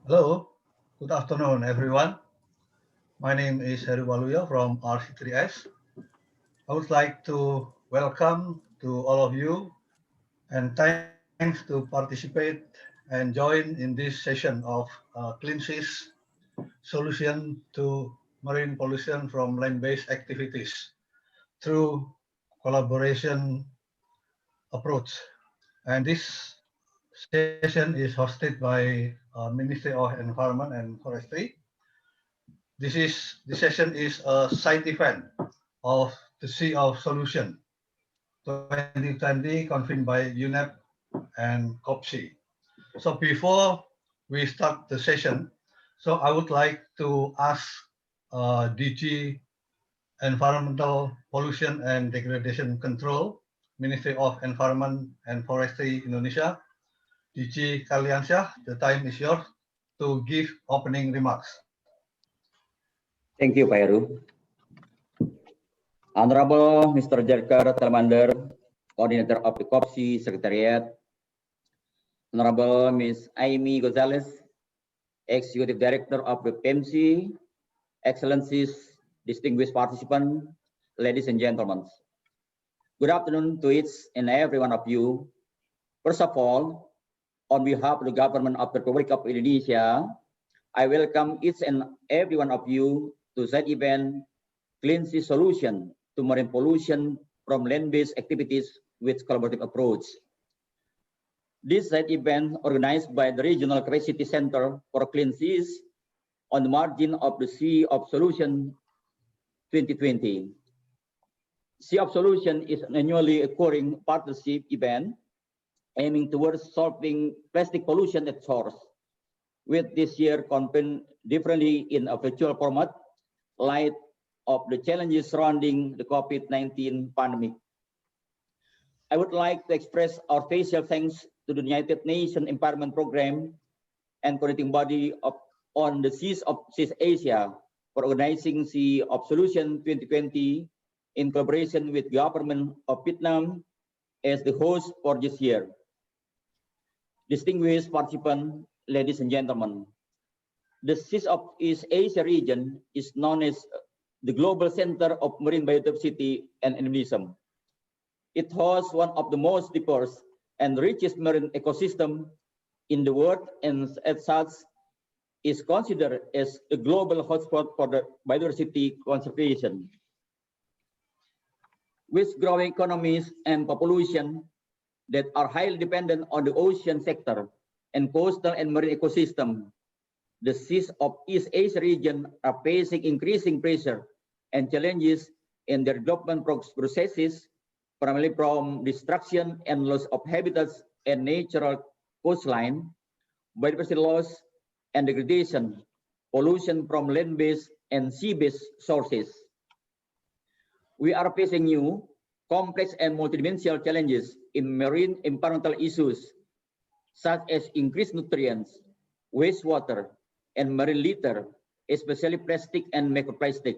Hello, good afternoon, everyone. My name is Heru Waluyo from RC3S. I would like to welcome to all of you and thanks to participate and join in this session of Clean Seas Solution to Marine Pollution from Land-Based Activities through collaboration approach. And this session is hosted by Ministry of Environment and Forestry. This session is a side event of the Sea of Solution 2020 convened by UNEP and COPSI. So before we start the session, so I would like to ask DG Environmental Pollution and Degradation Control, Ministry of Environment and Forestry Indonesia, DG Kaliansyah, the time is yours to give opening remarks. Thank you, Pak Heru. Honorable Mr. Jerker Telmander, Coordinator of the COPSI Secretariat, Honorable Ms. Amy Gonzalez, Executive Director of the PMC, Excellencies, distinguished participants, ladies and gentlemen. Good afternoon to each and every one of you. First of all, on behalf of the Government of the Republic of Indonesia, I welcome each and every one of you to that event, Clean Sea Solution to Marine Pollution from Land-Based Activities with Collaborative Approach. This side event organized by the Regional Capacity Center for Clean Seas on the margin of the Sea of Solution 2020. Sea of Solution is an annually occurring partnership event aiming towards solving plastic pollution at source, with this year convened differently in a virtual format, light of the challenges surrounding the COVID-19 pandemic. I would like to express our special thanks to the United Nations Environment Programme and coordinating body on the Seas of South Asia for organizing Sea of Solution 2020 in collaboration with Government of Vietnam as the host for this year. Distinguished participants, ladies and gentlemen, the Seas of East Asia region is known as the global center of marine biodiversity and endemism. It hosts one of the most diverse and richest marine ecosystem in the world, and as such is considered as a global hotspot for the biodiversity conservation. With growing economies and population that are highly dependent on the ocean sector and coastal and marine ecosystem, the Seas of East Asia region are facing increasing pressure and challenges in their development processes, primarily from destruction and loss of habitats and natural coastline, biodiversity loss and degradation, pollution from land-based and sea-based sources. We are facing new, complex and multidimensional challenges in marine environmental issues, such as increased nutrients, wastewater, and marine litter, especially plastic and microplastic.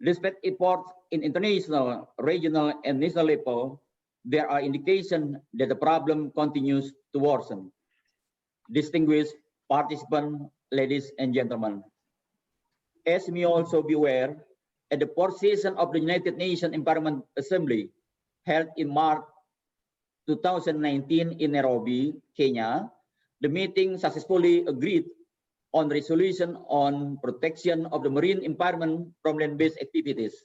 Despite efforts in international, regional, and national level, there are indications that the problem continues to worsen. Distinguished participants, ladies and gentlemen, as you may also be aware, at the fourth session of the United Nations Environment Assembly held in March 2019 in Nairobi, Kenya, the meeting successfully agreed on resolution on protection of the marine environment from land-based activities.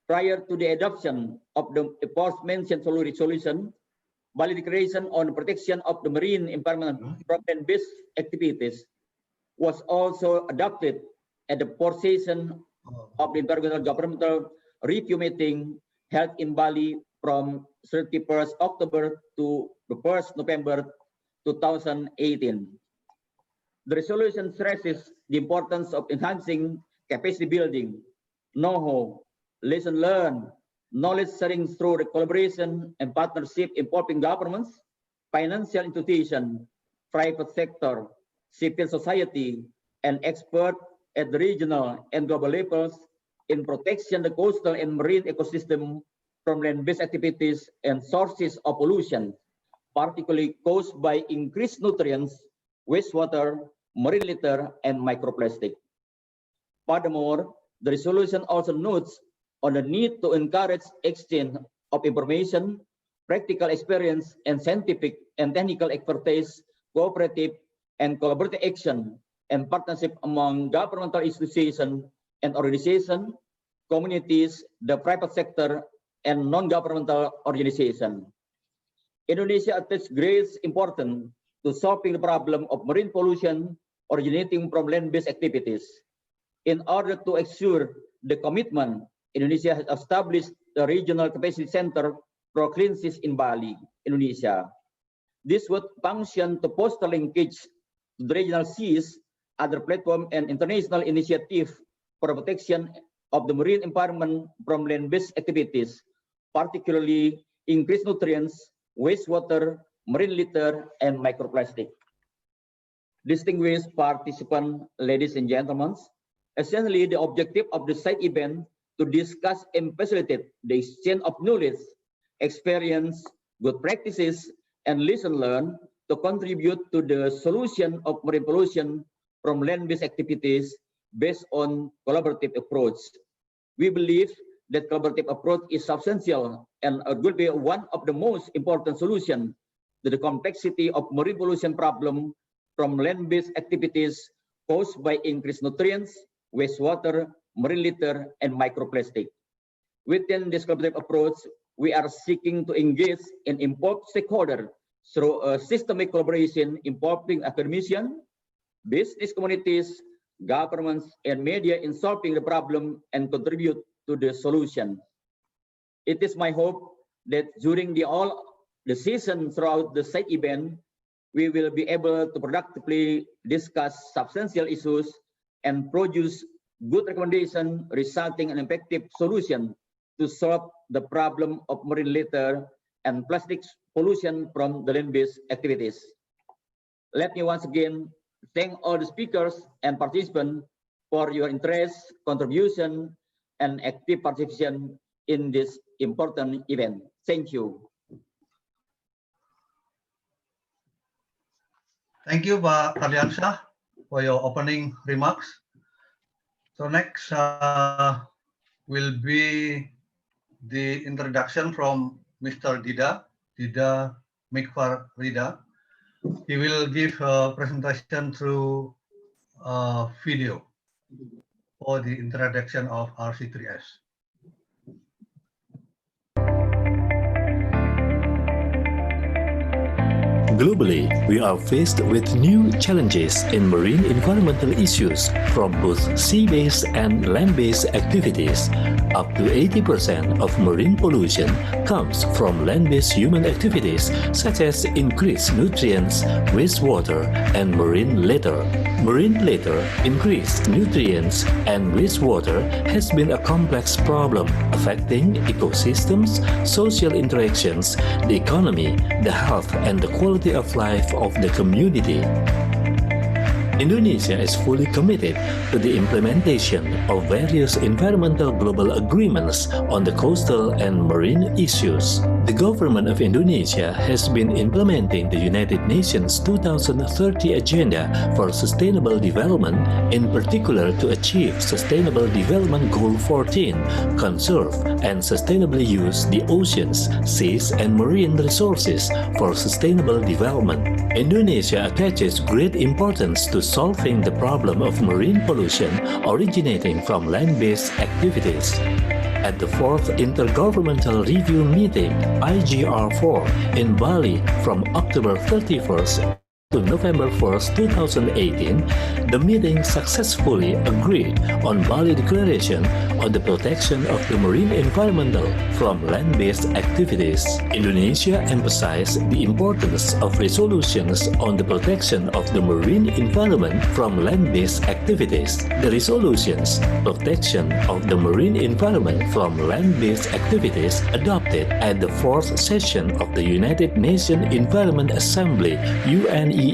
Prior to the adoption of the aforementioned resolution, Bali Declaration on protection of the marine environment from land-based activities was also adopted at the fourth session of the Intergovernmental Governmental Review meeting held in Bali from 31st October to the 1st November 2018. The resolution stresses the importance of enhancing capacity building, know-how, lesson learned, knowledge sharing through the collaboration and partnership involving governments, financial institutions, private sector, civil society, and experts at the regional and global levels in protection the coastal and marine ecosystem from land-based activities and sources of pollution, particularly caused by increased nutrients, wastewater, marine litter, and microplastic. Furthermore, the resolution also notes on the need to encourage exchange of information, practical experience, and scientific and technical expertise, cooperative and collaborative action, and partnership among governmental institutions and organizations, communities, the private sector, and non-governmental organizations. Indonesia attaches great importance to solving the problem of marine pollution originating from land-based activities. In order to ensure the commitment, Indonesia has established the Regional Capacity Center for Clean Seas in Bali, Indonesia. This would function to foster linkage to the regional seas, other platform, and international initiative for protection of the marine environment from land-based activities, particularly increased nutrients, wastewater, marine litter, and microplastic. Distinguished participants, ladies and gentlemen, essentially the objective of the side event to discuss and facilitate the exchange of knowledge, experience, good practices, and lesson learned to contribute to the solution of marine pollution from land-based activities based on collaborative approach. We believe that collaborative approach is substantial and will be one of the most important solutions to the complexity of marine pollution problem from land-based activities caused by increased nutrients, wastewater, marine litter, and microplastic. Within this collaborative approach, we are seeking to engage and involve stakeholders through a systemic collaboration involving academicians, business communities, governments, and media in solving the problem and contribute to the solution. It is my hope that during the season throughout the site event, we will be able to productively discuss substantial issues and produce good recommendations resulting in effective solution to solve the problem of marine litter and plastic pollution from the land-based activities. Let me once again thank all the speakers and participants for your interest, contribution, and active participation in this important event. Thank you. Thank you, Pak Kardiansyah, for your opening remarks. So next will be the introduction from Mr. Dida Mikfar Rida. He will give a presentation through video for the introduction of RC3S. Globally, we are faced with new challenges in marine environmental issues from both sea-based and land-based activities. Up to 80% of marine pollution comes from land-based human activities such as increased nutrients, wastewater, and marine litter. Marine litter, increased nutrients, and wastewater has been a complex problem affecting ecosystems, social interactions, the economy, the health, and the quality of life of the community. Indonesia is fully committed to the implementation of various environmental global agreements on the coastal and marine issues. The government of Indonesia has been implementing the United Nations 2030 Agenda for Sustainable Development, in particular to achieve Sustainable Development Goal 14, conserve and sustainably use the oceans, seas, and marine resources for sustainable development. Indonesia attaches great importance to solving the problem of marine pollution originating from land-based activities. At the 4th Intergovernmental Review Meeting, IGR4, in Bali from October 31st to November 1st, 2018, the meeting successfully agreed on Bali Declaration on the protection of the marine environment from land-based activities. Indonesia emphasized the importance of resolutions on the protection of the marine environment from land-based activities. The resolutions, protection of the marine environment from land-based activities, adopted at the 4th session of the United Nations Environment Assembly, UNEA4.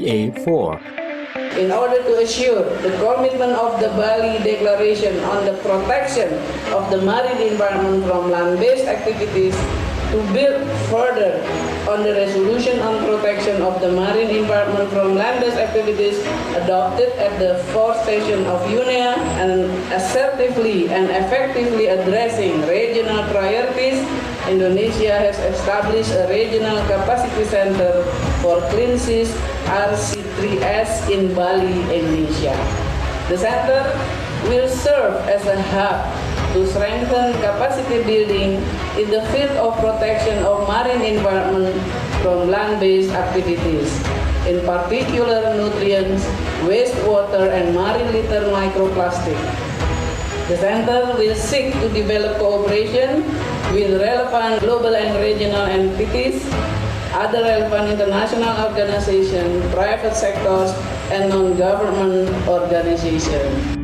In order to assure the commitment of the Bali Declaration on the protection of the marine environment from land-based activities, to build further on the resolution on protection of the marine environment from land-based activities adopted at the 4th session of UNEA and assertively and effectively addressing regional priorities, Indonesia has established a regional capacity center for clean seas RC3S in Bali, Indonesia. The center will serve as a hub to strengthen capacity building in the field of protection of marine environment from land-based activities, in particular nutrients, wastewater, and marine litter microplastic. The center will seek to develop cooperation with relevant global and regional entities, other relevant international organizations, private sectors, and non-government organizations.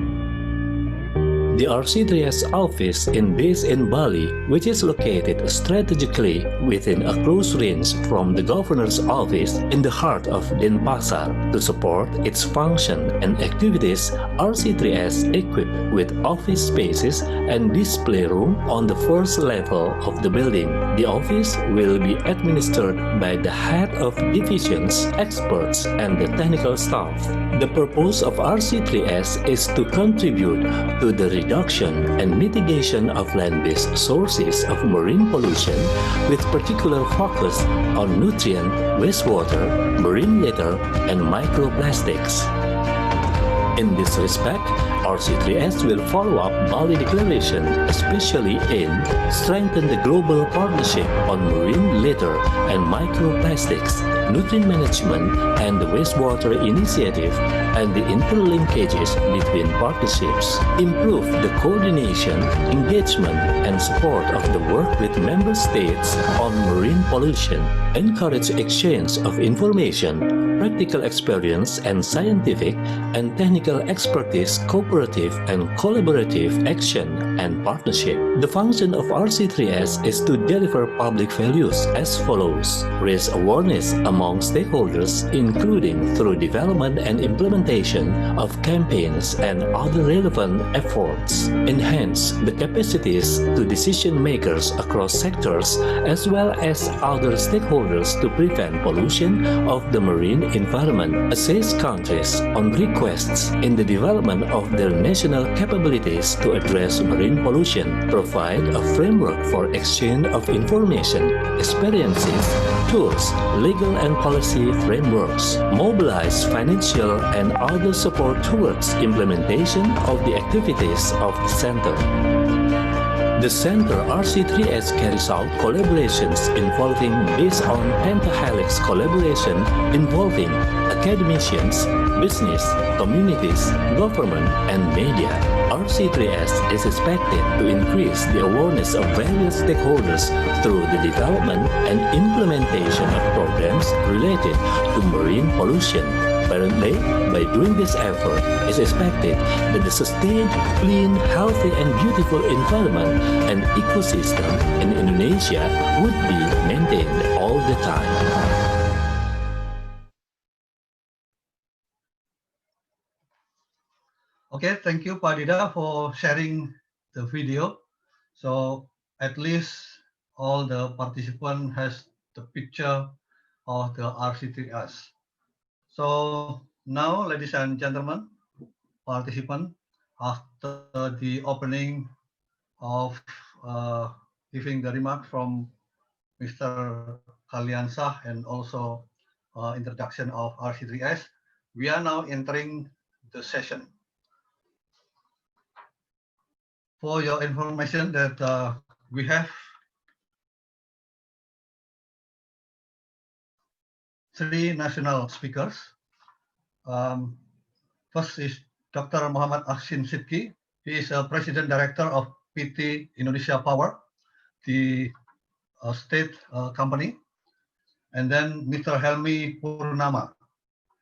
The RC3S office is based in Bali, which is located strategically within a close range from the governor's office in the heart of Denpasar. To support its function and activities, RC3S equipped with office spaces and display room on the first level of the building. The office will be administered by the head of divisions, experts, and the technical staff. The purpose of RC3S is to contribute to the reduction and mitigation of land-based sources of marine pollution, with particular focus on nutrient, wastewater, marine litter, and microplastics. In this respect, RC3S will follow up Bali Declaration, especially in strengthen the global partnership on marine litter and microplastics, nutrient management, and the wastewater initiative, and the interlinkages between partnerships, improve the coordination, engagement, and support of the work with member states on marine pollution, encourage exchange of information, practical experience, and scientific and technical expertise, cooperative and collaborative action and partnership. The function of RC3S is to deliver public values as follows: raise awareness among stakeholders, including through development and implementation of campaigns and other relevant efforts, enhance the capacities to decision makers across sectors as well as other stakeholders to prevent pollution of the marine environment, assist countries on requests in the development of their national capabilities to address marine pollution, provide a framework for exchange of information, experiences, tools, legal and policy frameworks, mobilize financial and other support towards implementation of the activities of the center. The Center RC3S carries out collaborations involving based on pentahelix collaboration involving academicians, business, communities, government, and media. RC3S is expected to increase the awareness of various stakeholders through the development and implementation of programs related to marine pollution. Currently, by doing this effort, it's expected that the sustained, clean, healthy, and beautiful environment and ecosystem in Indonesia would be maintained all the time. Okay, thank you, Pak Dida, for sharing the video. So at least all the participants has the picture of the RC3S. So now, ladies and gentlemen, participants, after the opening of giving the remark from Mr. Kaliansah and also introduction of RC3S, we are now entering the session. For your information that we have 3 national speakers. First is Dr. Muhammad Ahsin Sidki. He is a President Director of PT Indonesia Power, the state company. And then Mr. Helmi Purnama,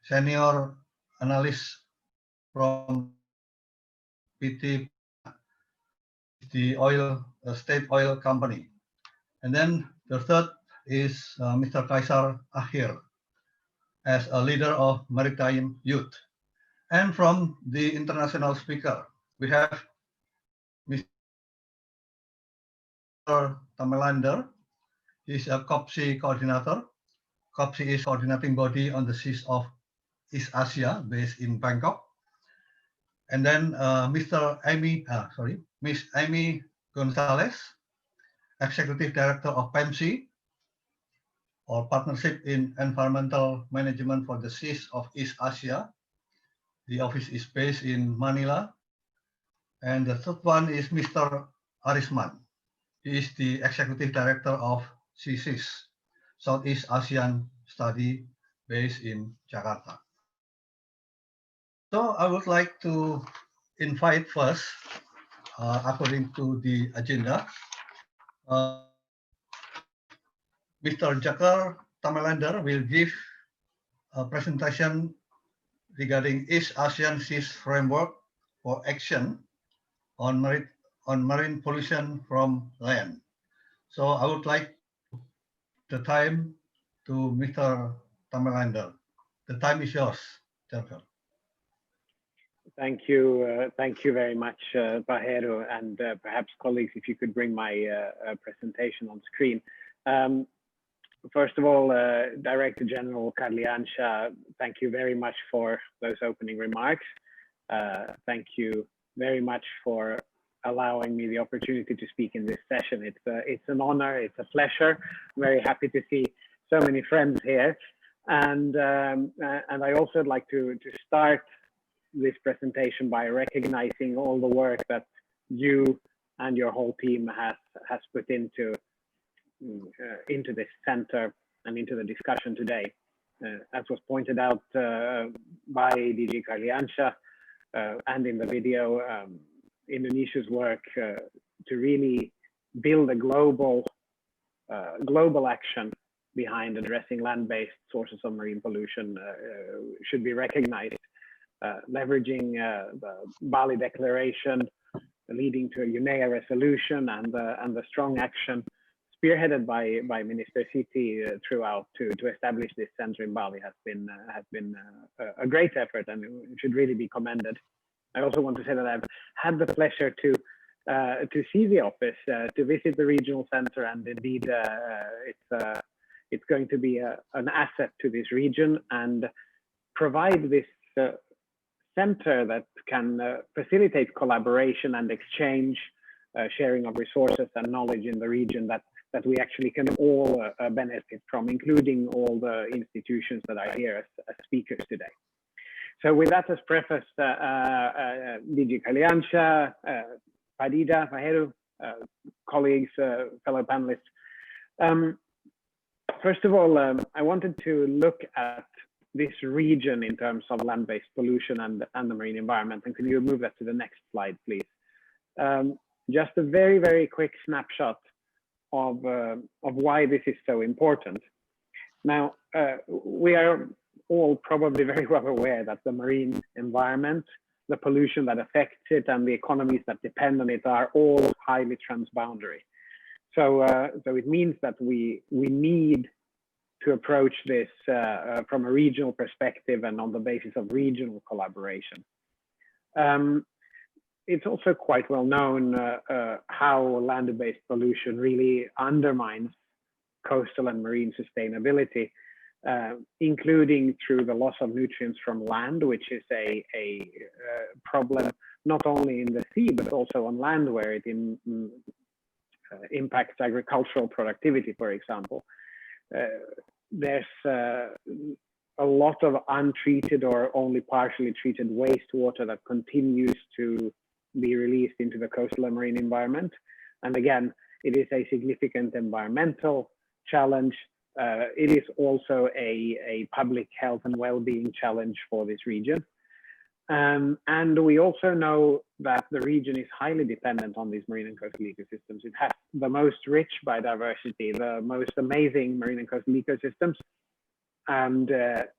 Senior Analyst from PT, the state oil company. And then the third is Mr. Kaisar Akhir, as a leader of Maritime Youth. And from the international speaker, we have Mr. Tamelander. He's a COPSI coordinator. COPSI is coordinating body on the seas of East Asia, based in Bangkok. And then Miss Amy Gonzalez, Executive Director of PEMSI, or Partnership in Environmental Management for the Seas of East Asia. The office is based in Manila. And the third one is Mr. Arisman. He is the Executive Director of CSIS, Southeast Asian Study, based in Jakarta. So I would like to invite first, according to the agenda, Mr. Jakar Tamelander will give a presentation regarding East Asian Seas Framework for Action on marine pollution from land. So I would like to give the time to Mr. Tamelander. The time is yours, Jakar. Thank you very much, Pajero, and perhaps colleagues, if you could bring my presentation on screen. First of all, Director General Karliansha, thank you very much for those opening remarks. Thank you very much for allowing me the opportunity to speak in this session. It's an honor, it's a pleasure. I'm very happy to see so many friends here, and I also would like to start this presentation by recognizing all the work that you and your whole team has put into this center and into the discussion today. As was pointed out by DG Karliansha and in the video, Indonesia's work to really build a global action behind addressing land-based sources of marine pollution should be recognized. Leveraging the Bali Declaration, leading to a UNEA resolution, and the strong action spearheaded by Minister Siti throughout to establish this center in Bali has been a great effort, and it should really be commended. I also want to say that I've had the pleasure to see the office, to visit the regional center, and indeed it's going to be an asset to this region and provide this center that can facilitate collaboration and exchange, sharing of resources and knowledge in the region that we actually can all benefit from, including all the institutions that are here as speakers today. So with that as preface, DG Karliansha, Padida, Pajero, colleagues, fellow panelists. First of all, I wanted to look at this region in terms of land-based pollution and the marine environment. And can you move that to the next slide, please? Just a very, very quick snapshot of why this is so important. Now, we are all probably very well aware that the marine environment, the pollution that affects it, and the economies that depend on it are all highly transboundary. So it means that we need to approach this from a regional perspective and on the basis of regional collaboration. It's also quite well known how land-based pollution really undermines coastal and marine sustainability, including through the loss of nutrients from land, which is a problem not only in the sea, but also on land, where it impacts agricultural productivity, for example. There's a lot of untreated or only partially treated wastewater that continues to be released into the coastal and marine environment. And again, it is a significant environmental challenge. It is also a public health and well-being challenge for this region. And we also know that the region is highly dependent on these marine and coastal ecosystems. It has the most rich biodiversity, the most amazing marine and coastal ecosystems. And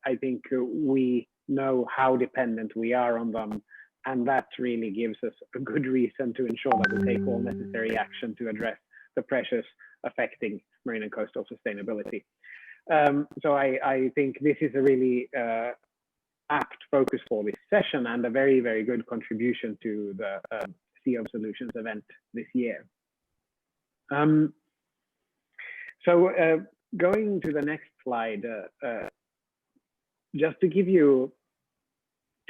I think we know how dependent we are on them. And that really gives us a good reason to ensure that we take all necessary action to address the pressures affecting marine and coastal sustainability. So I think this is a really apt focus for this session and a very, very good contribution to the Sea of Solutions event this year. So going to the next slide, just to give you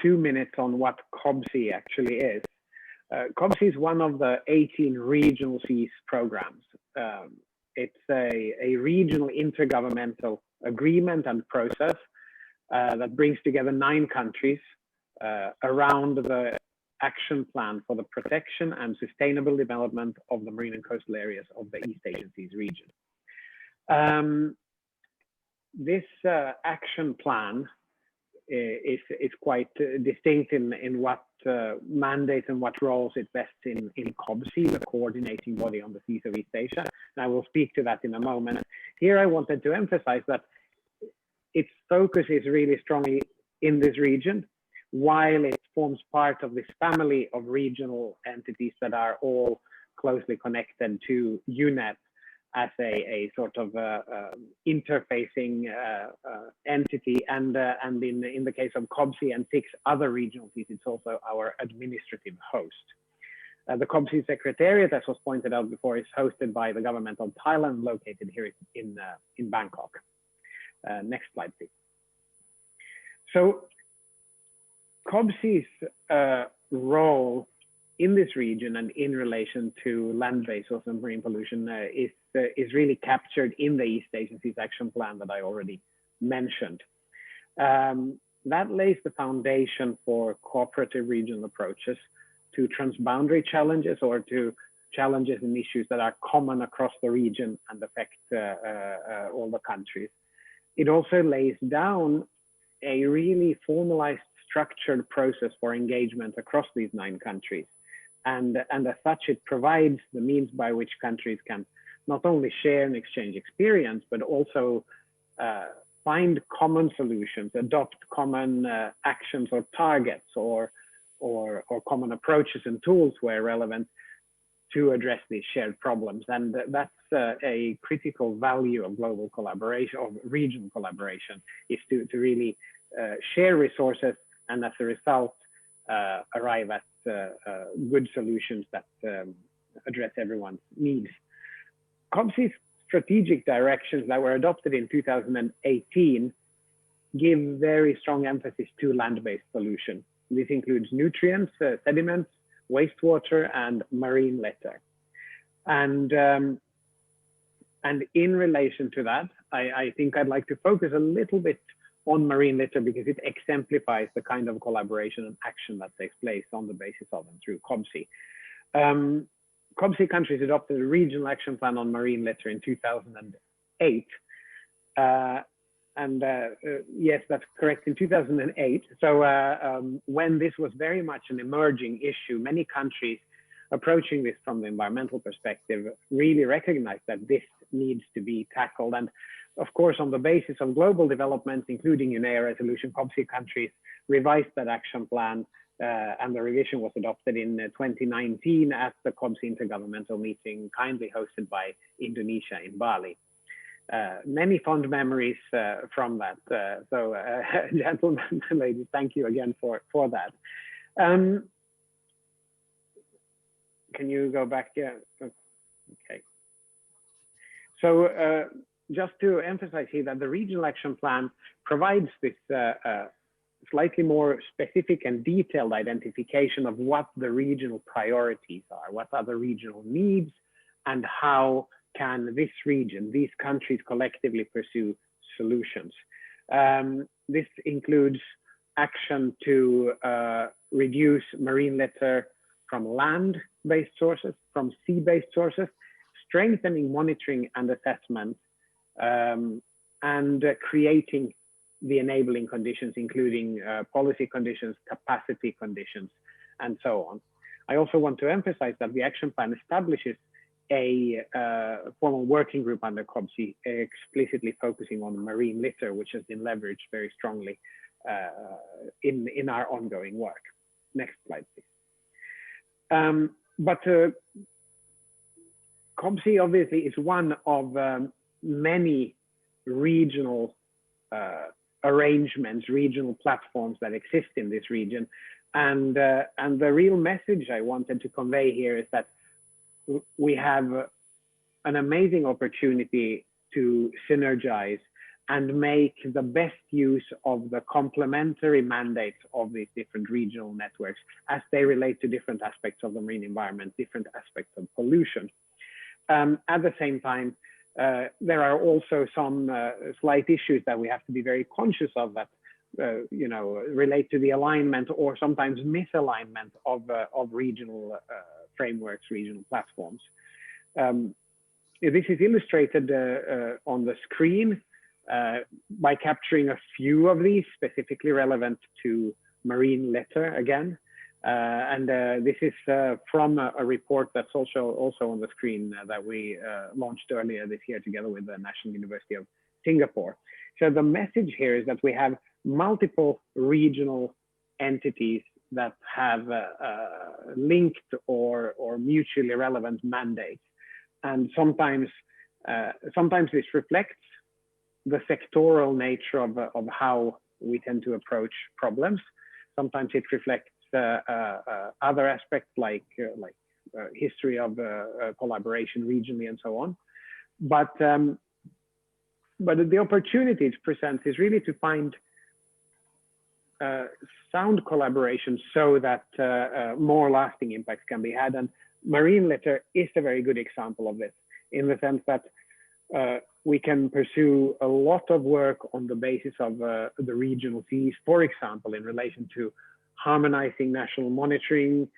2 minutes on what COBSI actually is. COBSI is one of the 18 regional seas programs. It's a regional intergovernmental agreement and process that brings together 9 countries around the action plan for the protection and sustainable development of the marine and coastal areas of the East Asian Seas region. This action plan is quite distinct in what mandates and what roles it vests in COBSI, the coordinating body on the seas of East Asia. And I will speak to that in a moment. Here I wanted to emphasize that its focus is really strongly in this region, while it forms part of this family of regional entities that are all closely connected to UNEP as a sort of interfacing entity, and in the case of COBSI and 6 other regional seas, it's also our administrative host. The COBSI Secretariat, as was pointed out before, is hosted by the government of Thailand, located here in Bangkok. Next slide, please. So COBSI's role in this region and in relation to land-based source and marine pollution is really captured in the East Asian Seas Action Plan that I already mentioned. That lays the foundation for cooperative regional approaches to transboundary challenges or to challenges and issues that are common across the region and affect all the countries. It also lays down a really formalized, structured process for engagement across these 9 countries. And as such, it provides the means by which countries can not only share and exchange experience, but also find common solutions, adopt common actions or targets or common approaches and tools where relevant to address these shared problems. And that's a critical value of global collaboration, of regional collaboration, is to really share resources and as a result arrive at good solutions that address everyone's needs. COBSI's strategic directions that were adopted in 2018 give very strong emphasis to land-based pollution. This includes nutrients, sediments, wastewater, and marine litter. And in relation to that, I think I'd like to focus a little bit on marine litter because it exemplifies the kind of collaboration and action that takes place on the basis of and through COBSI. COBSI countries adopted a regional action plan on marine litter in 2008. Yes, that's correct, in 2008. So when this was very much an emerging issue, many countries approaching this from the environmental perspective really recognized that this needs to be tackled. And of course, on the basis of global developments, including UNEA resolution, COBSI countries revised that action plan, and the revision was adopted in 2019 at the COBSI intergovernmental meeting, kindly hosted by Indonesia in Bali. Many fond memories from that. So gentlemen and ladies, thank you again for that. Can you go back? Yeah. Okay. So just to emphasize here that the regional action plan provides this slightly more specific and detailed identification of what the regional priorities are, what are the regional needs, and how can this region, these countries collectively pursue solutions. This includes action to reduce marine litter from land-based sources, from sea-based sources, strengthening monitoring and assessment, and creating the enabling conditions, including policy conditions, capacity conditions, and so on. I also want to emphasize that the action plan establishes a formal working group under COBSI explicitly focusing on marine litter, which has been leveraged very strongly in our ongoing work. Next slide, please. But COBSI obviously is one of many regional arrangements, regional platforms that exist in this region. And the real message I wanted to convey here is that we have an amazing opportunity to synergize and make the best use of the complementary mandates of these different regional networks as they relate to different aspects of the marine environment, different aspects of pollution. At the same time, there are also some slight issues that we have to be very conscious of that relate to the alignment or sometimes misalignment of regional frameworks, regional platforms. This is illustrated on the screen by capturing a few of these specifically relevant to marine litter again. This is from a report that's also on the screen that we launched earlier this year together with the National University of Singapore. So the message here is that we have multiple regional entities that have linked or mutually relevant mandates. And sometimes this reflects the sectoral nature of how we tend to approach problems. Sometimes it reflects other aspects like history of collaboration regionally and so on. But the opportunity it presents is really to find sound collaboration so that more lasting impacts can be had. And marine litter is a very good example of this, in the sense that we can pursue a lot of work on the basis of the regional seas, for example, in relation to harmonizing national monitoring,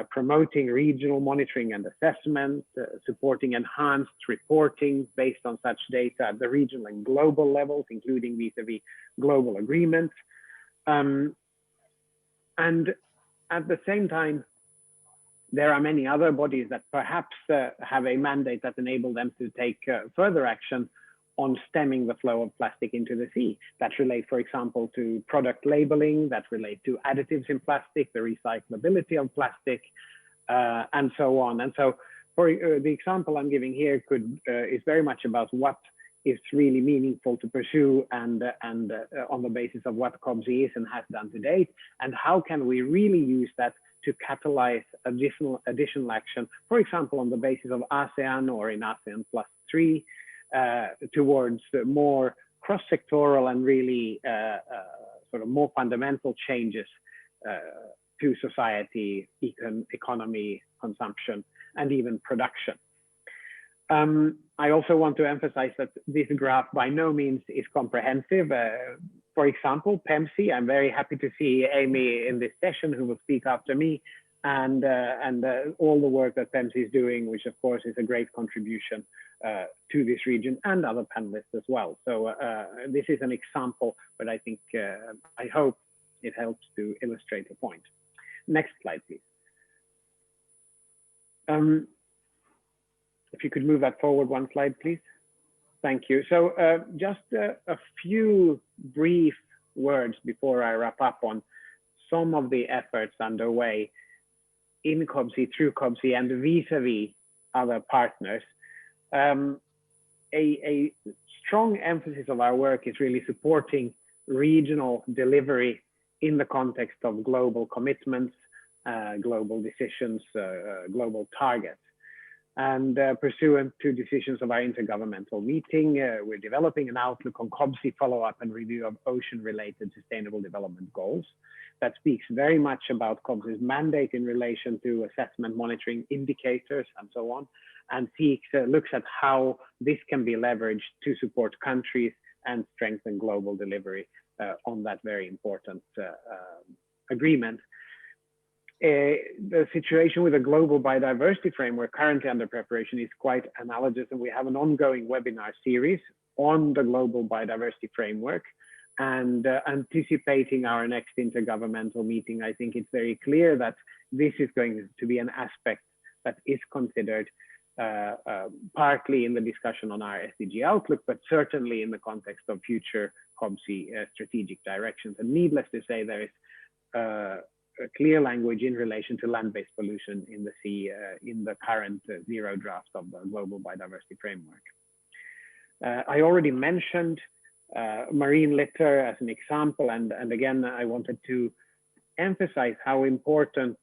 promoting regional monitoring and assessment, supporting enhanced reporting based on such data at the regional and global levels, including vis-a-vis global agreements. And at the same time, there are many other bodies that perhaps have a mandate that enable them to take further action on stemming the flow of plastic into the sea. That relate, for example, to product labeling, that relate to additives in plastic, the recyclability of plastic, and so on. And so for the example I'm giving here is very much about what is really meaningful to pursue and on the basis of what COBSI is and has done to date, and how can we really use that to catalyze additional action, for example, on the basis of ASEAN or in ASEAN +3, towards more cross-sectoral and really sort of more fundamental changes to society, economy, consumption, and even production. I also want to emphasize that this graph by no means is comprehensive. For example, PEMSI, I'm very happy to see Amy in this session who will speak after me, and all the work that PEMSI is doing, which of course is a great contribution to this region and other panelists as well. So this is an example, but I think, I hope it helps to illustrate the point. Next slide, please. If you could move that forward one slide, please. Thank you. So just a few brief words before I wrap up on some of the efforts underway in COBSI, through COBSI, and vis-a-vis other partners. A strong emphasis of our work is really supporting regional delivery in the context of global commitments, global decisions, global targets. And pursuant to decisions of our intergovernmental meeting, we're developing an outlook on COBSI follow-up and review of ocean-related sustainable development goals. That speaks very much about COBSI's mandate in relation to assessment, monitoring, indicators, and so on, and looks at how this can be leveraged to support countries and strengthen global delivery on that very important agreement. The situation with the global biodiversity framework currently under preparation is quite analogous, and we have an ongoing webinar series on the global biodiversity framework. And anticipating our next intergovernmental meeting, I think it's very clear that this is going to be an aspect that is considered partly in the discussion on our SDG outlook, but certainly in the context of future COBSI strategic directions. And needless to say, there is clear language in relation to land-based pollution in the sea in the current zero draft of the global biodiversity framework. I already mentioned marine litter as an example, and again, I wanted to emphasize how important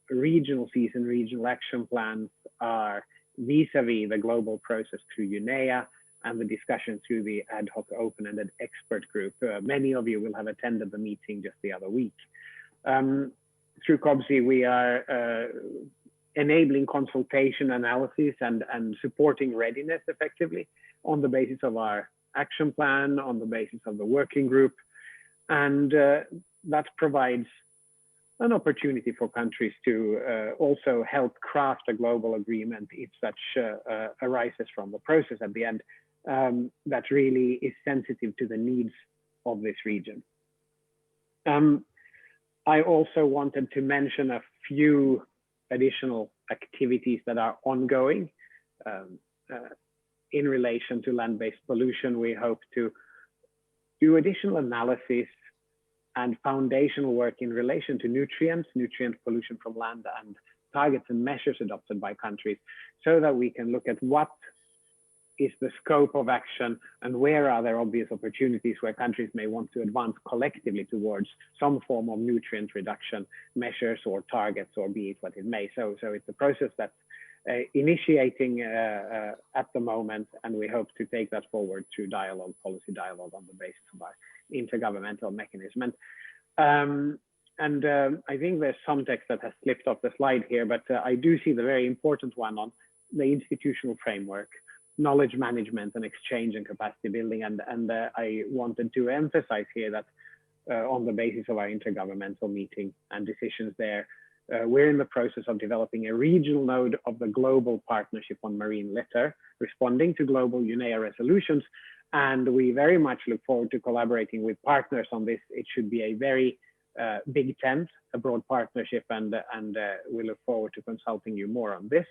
regional seas and regional action plans are vis-a-vis the global process through UNEA and the discussion through the ad hoc open-ended expert group. Many of you will have attended the meeting just the other week. Through COBSI, we are enabling consultation, analysis, and supporting readiness effectively on the basis of our action plan, on the basis of the working group. And that provides an opportunity for countries to also help craft a global agreement if such arises from the process at the end that really is sensitive to the needs of this region. I also wanted to mention a few additional activities that are ongoing in relation to land-based pollution. We hope to do additional analysis and foundational work in relation to nutrient pollution from land, and targets and measures adopted by countries, so that we can look at what is the scope of action and where are there obvious opportunities where countries may want to advance collectively towards some form of nutrient reduction measures or targets, or be it what it may. So it's a process that's initiating at the moment, and we hope to take that forward through dialogue, policy dialogue, on the basis of our intergovernmental mechanism. I think there's some text that has slipped off the slide here, but I do see the very important one on the institutional framework, knowledge management and exchange and capacity building. And I wanted to emphasize here that on the basis of our intergovernmental meeting and decisions there, we're in the process of developing a regional node of the global partnership on marine litter, responding to global UNEA resolutions. And we very much look forward to collaborating with partners on this. It should be a very big tent, a broad partnership, and we look forward to consulting you more on this.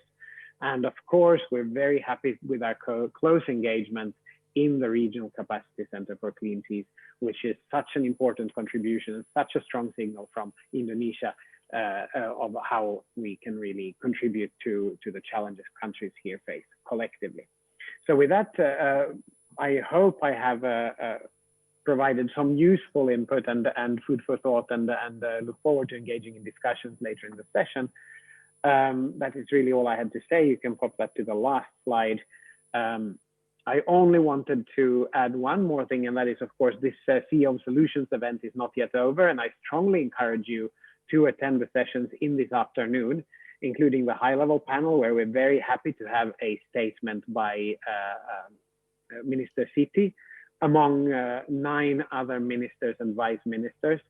And of course, we're very happy with our close engagement in the Regional Capacity Center for Clean Seas, which is such an important contribution and such a strong signal from Indonesia of how we can really contribute to the challenges countries here face collectively. So with that, I hope I have provided some useful input and food for thought, and look forward to engaging in discussions later in the session. That is really all I had to say. You can pop that to the last slide. I only wanted to add one more thing, and that is, of course, this Sea of Solutions event is not yet over, and I strongly encourage you to attend the sessions in this afternoon, including the high-level panel, where we're very happy to have a statement by Minister Siti, among 9 other ministers and vice ministers.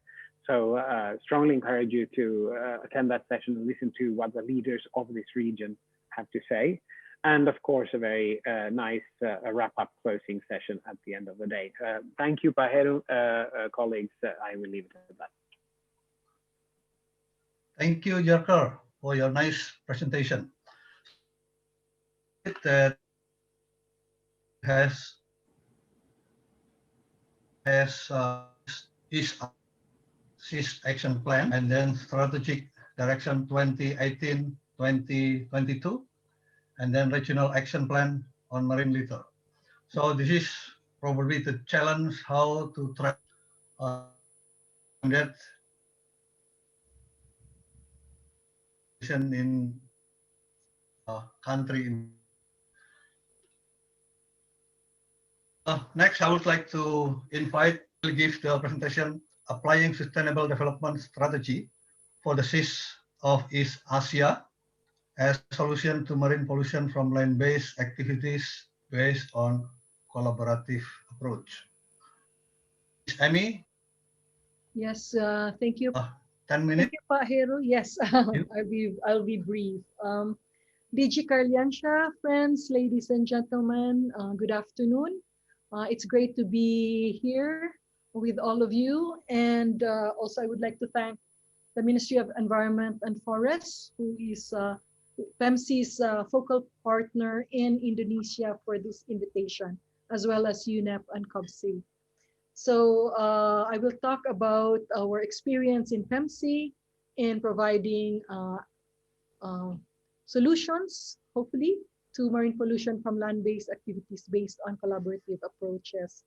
So strongly encourage you to attend that session and listen to what the leaders of this region have to say. And of course, a very nice wrap-up closing session at the end of the day. Thank you, Paheru, colleagues. I will leave it at that. Thank you, Jerker, for your nice presentation. That has SIS action plan, and then strategic direction 2018-2022, and then regional action plan on marine litter. So this is probably the challenge, how to try that in country. Next, I would like to invite to give the presentation applying sustainable development strategy for the SIS of East Asia as a solution to marine pollution from land-based activities based on collaborative approach. Amy? Yes, thank you. 10 minutes. Thank you, Paheru. Yes, I'll be brief. DG Carliansha, friends, ladies and gentlemen, good afternoon. It's great to be here with all of you. And also I would like to thank the Ministry of Environment and Forests, who is PEMC's focal partner in Indonesia for this invitation, as well as UNEP and COBSI. So I will talk about our experience in PEMC in providing solutions, hopefully, to marine pollution from land-based activities based on collaborative approaches.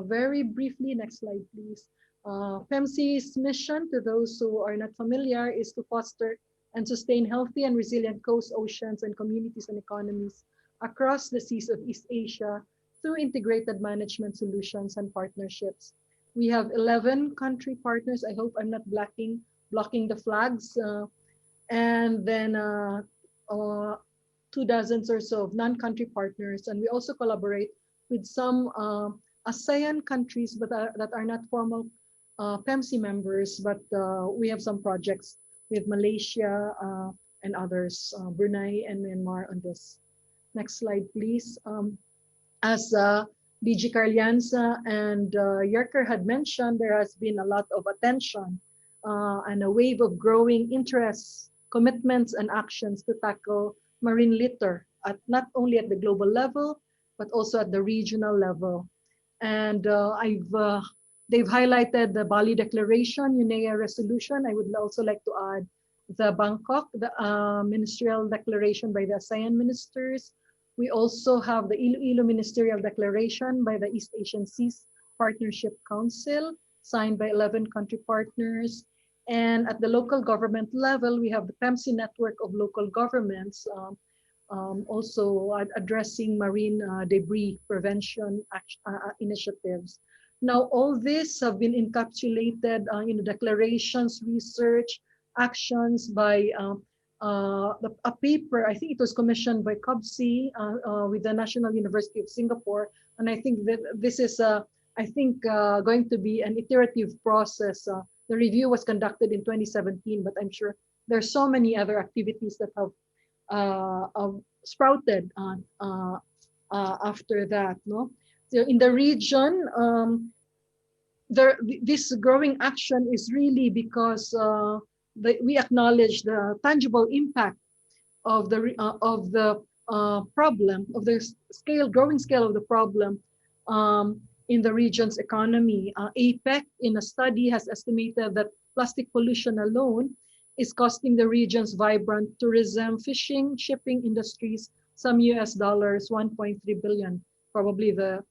Very briefly, next slide, please. PEMC's mission, to those who are not familiar, is to foster and sustain healthy and resilient coasts, oceans, and communities and economies across the seas of East Asia through integrated management solutions and partnerships. We have 11 country partners. I hope I'm not blocking the flags. And then 2 dozens or so of non-country partners. And we also collaborate with some ASEAN countries that are not formal PEMC members, but we have some projects with Malaysia and others, Brunei and Myanmar on this. Next slide, please. As DG Carlianza and Yerker had mentioned, there has been a lot of attention and a wave of growing interests, commitments, and actions to tackle marine litter, not only at the global level, but also at the regional level. And they've highlighted the Bali Declaration, UNEA resolution. I would also like to add the Bangkok, the ministerial declaration by the ASEAN ministers. We also have the Iloilo Ministerial Declaration by the East Asian Seas Partnership Council, signed by 11 country partners. And at the local government level, we have the PEMC network of local governments, also addressing marine debris prevention initiatives. Now, all this have been encapsulated in the declarations, research, actions by a paper. I think it was commissioned by COBSI with the National University of Singapore. And I think that this is, going to be an iterative process. The review was conducted in 2017, but I'm sure there's so many other activities that have sprouted after that. No, so in the region, this growing action is really because we acknowledge the tangible impact of the problem, of the growing scale of the problem in the region's economy. APEC, in a study, has estimated that plastic pollution alone is costing the region's vibrant tourism, fishing, shipping industries some US dollars 1.3 billion. Probably the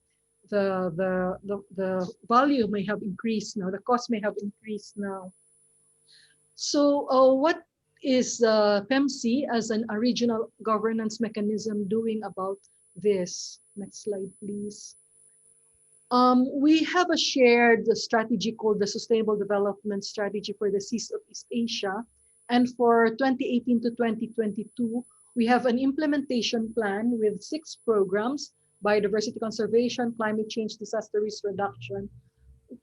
value may have increased now, the cost may have increased now. So what is PEMC as a regional governance mechanism doing about this? Next slide, please. We have a shared strategy called the Sustainable Development Strategy for the Seas of East Asia. And for 2018 to 2022, we have an implementation plan with 6 programs: biodiversity conservation, climate change, disaster risk reduction,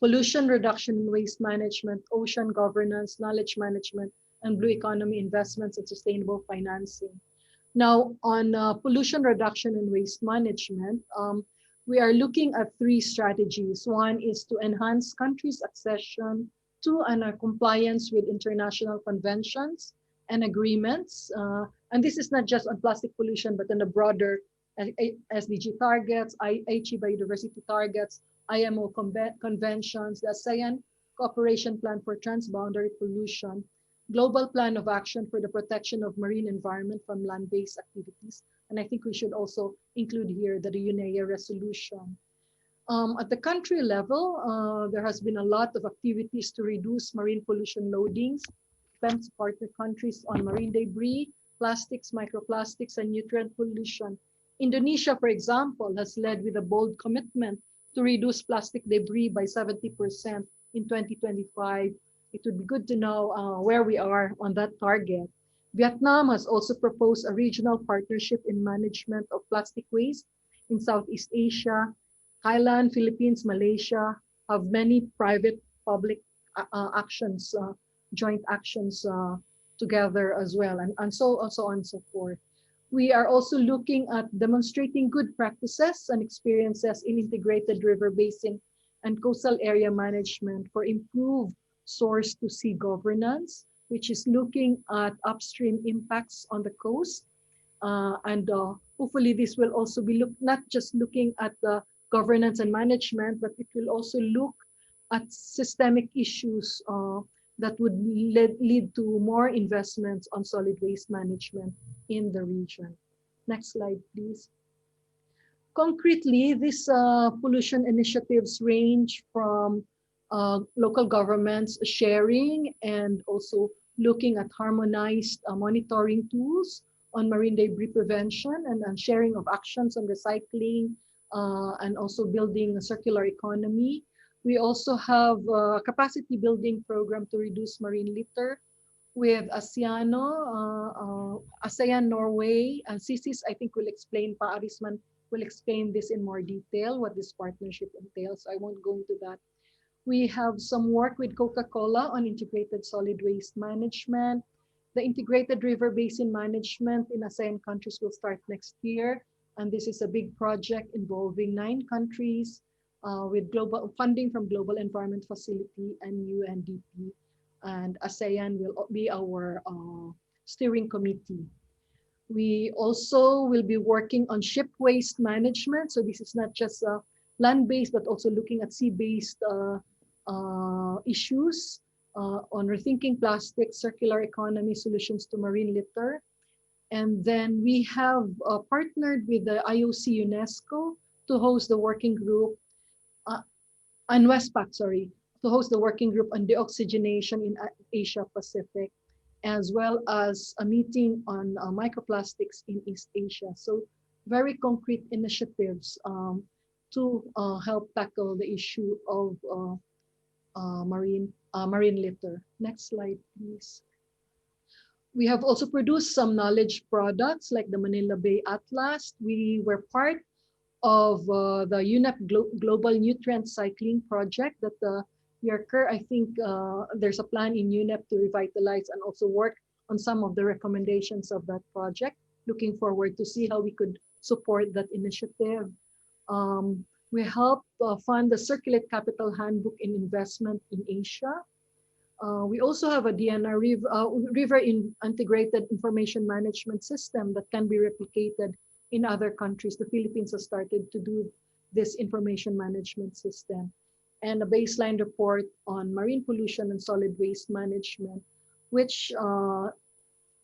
pollution reduction and waste management, ocean governance, knowledge management, and blue economy investments and sustainable financing. Now, on pollution reduction and waste management, we are looking at 3 strategies. One is to enhance countries' accession to and compliance with international conventions and agreements. And this is not just on plastic pollution, but on the broader SDG targets, Aichi biodiversity targets, IMO conventions, the ASEAN Cooperation Plan for Transboundary Pollution, Global Plan of Action for the Protection of Marine Environment from Land-Based Activities. And I think we should also include here the UNEA resolution. At the country level, there has been a lot of activities to reduce marine pollution loadings, PEM's partner countries on marine debris, plastics, microplastics, and nutrient pollution. Indonesia, for example, has led with a bold commitment to reduce plastic debris by 70% in 2025. It would be good to know where we are on that target. Vietnam has also proposed a regional partnership in management of plastic waste in Southeast Asia. Thailand, Philippines, Malaysia have many private-public actions, joint actions together as well, and so on and so forth. We are also looking at demonstrating good practices and experiences in integrated river basin and coastal area management for improved source-to-sea governance, which is looking at upstream impacts on the coast. And hopefully this will also be not just looking at the governance and management, but it will also look at systemic issues that would lead to more investments on solid waste management in the region. Next slide, please. Concretely, these pollution initiatives range from local governments sharing and also looking at harmonized monitoring tools on marine debris prevention and sharing of actions on recycling, and also building a circular economy. We also have a capacity building program to reduce marine litter with ASEAN Norway, and CICIS, I think will explain, Pa Arisman will explain this in more detail, what this partnership entails. I won't go into that. We have some work with Coca-Cola on integrated solid waste management. The integrated river basin management in ASEAN countries will start next year. And this is a big project involving 9 countries with global funding from Global Environment Facility and UNDP. And ASEAN will be our steering committee. We also will be working on ship waste management. So this is not just land-based, but also looking at sea-based issues on rethinking plastic, circular economy solutions to marine litter. And then we have partnered with the IOC UNESCO to host the working group, and Westpac, sorry, to host the working group on deoxygenation in Asia Pacific, as well as a meeting on microplastics in East Asia. So very concrete initiatives to help tackle the issue of marine litter. Next slide, please. We have also produced some knowledge products like the Manila Bay Atlas. We were part of the UNEP Global Nutrient Cycling Project that Yerker, I think there's a plan in UNEP to revitalize and also work on some of the recommendations of that project. Looking forward to see how we could support that initiative. We helped fund the Circulate Capital Handbook in Investment in Asia. We also have a DNR river integrated information management system that can be replicated in other countries. The Philippines has started to do this information management system, and a baseline report on marine pollution and solid waste management, which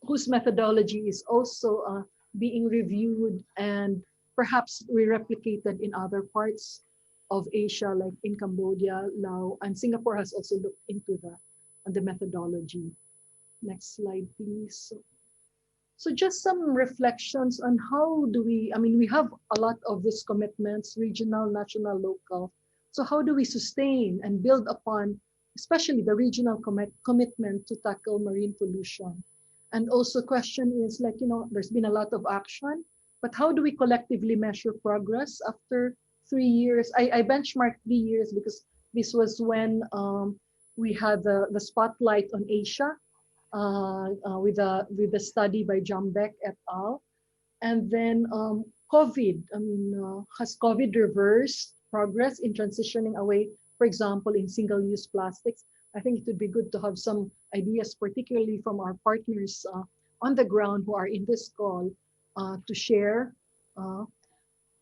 whose methodology is also being reviewed and perhaps re-replicated in other parts of Asia, like in Cambodia, Laos, and Singapore has also looked into the methodology. Next slide, please. So just some reflections on how do we, we have a lot of these commitments, regional, national, local. So how do we sustain and build upon, especially the regional commitment to tackle marine pollution? And also question is like, there's been a lot of action, but how do we collectively measure progress after 3 years? I benchmarked 3 years because this was when we had the spotlight on Asia with the study by Jumbeck et al. And then COVID, has COVID reversed progress in transitioning away, for example, in single-use plastics? I think it would be good to have some ideas, particularly from our partners on the ground who are in this call to share.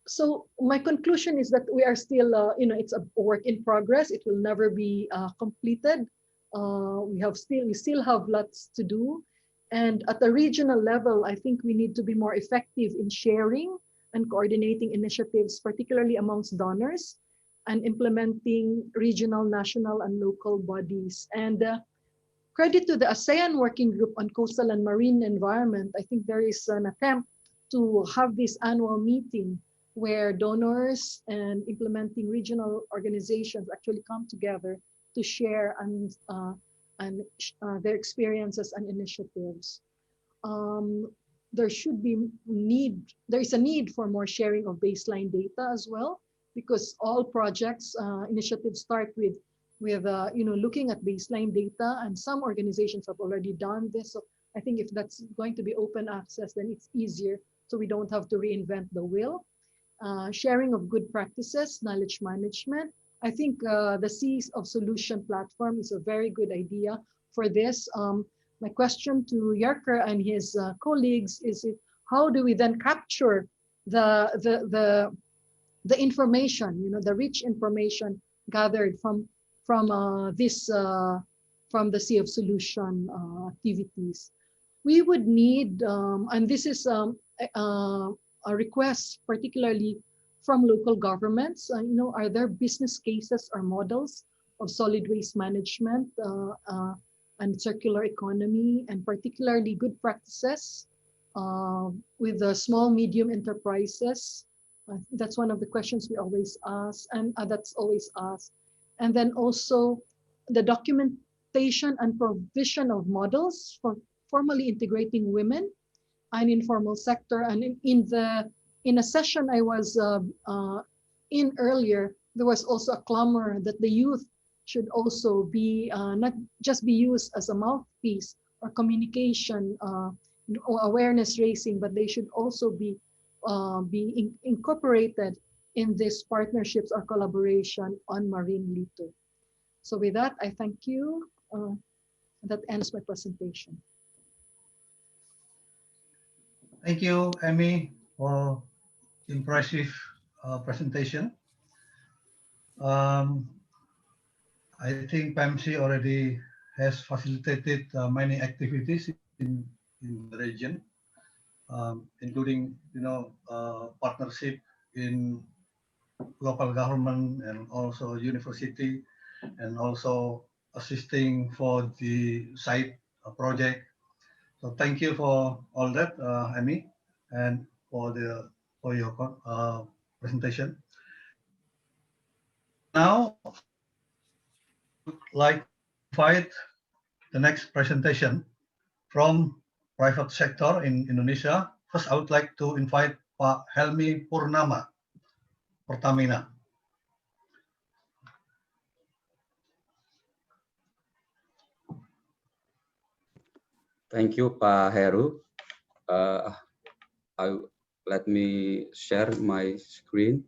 So my conclusion is that we are still, it's a work in progress. It will never be completed. We still have lots to do. And at the regional level, I think we need to be more effective in sharing and coordinating initiatives, particularly amongst donors, and implementing regional, national, and local bodies. And credit to the ASEAN Working Group on Coastal and Marine Environment. I think there is an attempt to have this annual meeting where donors and implementing regional organizations actually come together to share and their experiences and initiatives. There is a need for more sharing of baseline data as well, because all projects, initiatives start with looking at baseline data, and some organizations have already done this. So I think if that's going to be open access, then it's easier, so we don't have to reinvent the wheel. Sharing of good practices, knowledge management. I think the Seas of Solution platform is a very good idea for this. My question to Yarker and his colleagues is, how do we then capture the information, the rich information gathered from the Sea of Solution activities? We would need, and this is a request particularly from local governments, are there business cases or models of solid waste management and circular economy, and particularly good practices with the small, medium enterprises That's one of the questions we always ask, and that's always asked. And then also the documentation and provision of models for formally integrating women and informal sector. And in a session I was in earlier, there was also a clamor that the youth should also be not just be used as a mouthpiece or communication or awareness raising, but they should also be incorporated in these partnerships or collaboration on marine litter. So with that, I thank you. That ends my presentation. Thank you, Amy, for impressive presentation. I think PAMC already has facilitated many activities in the region, including partnership in local government and also university, and also assisting for the site project. So thank you for all that, Amy, and for your presentation. Now, like to invite the next presentation from private sector in Indonesia. First, I would like to invite Pak Helmi Purnama, Pertamina. Thank you, Pak Heru. Let me share my screen.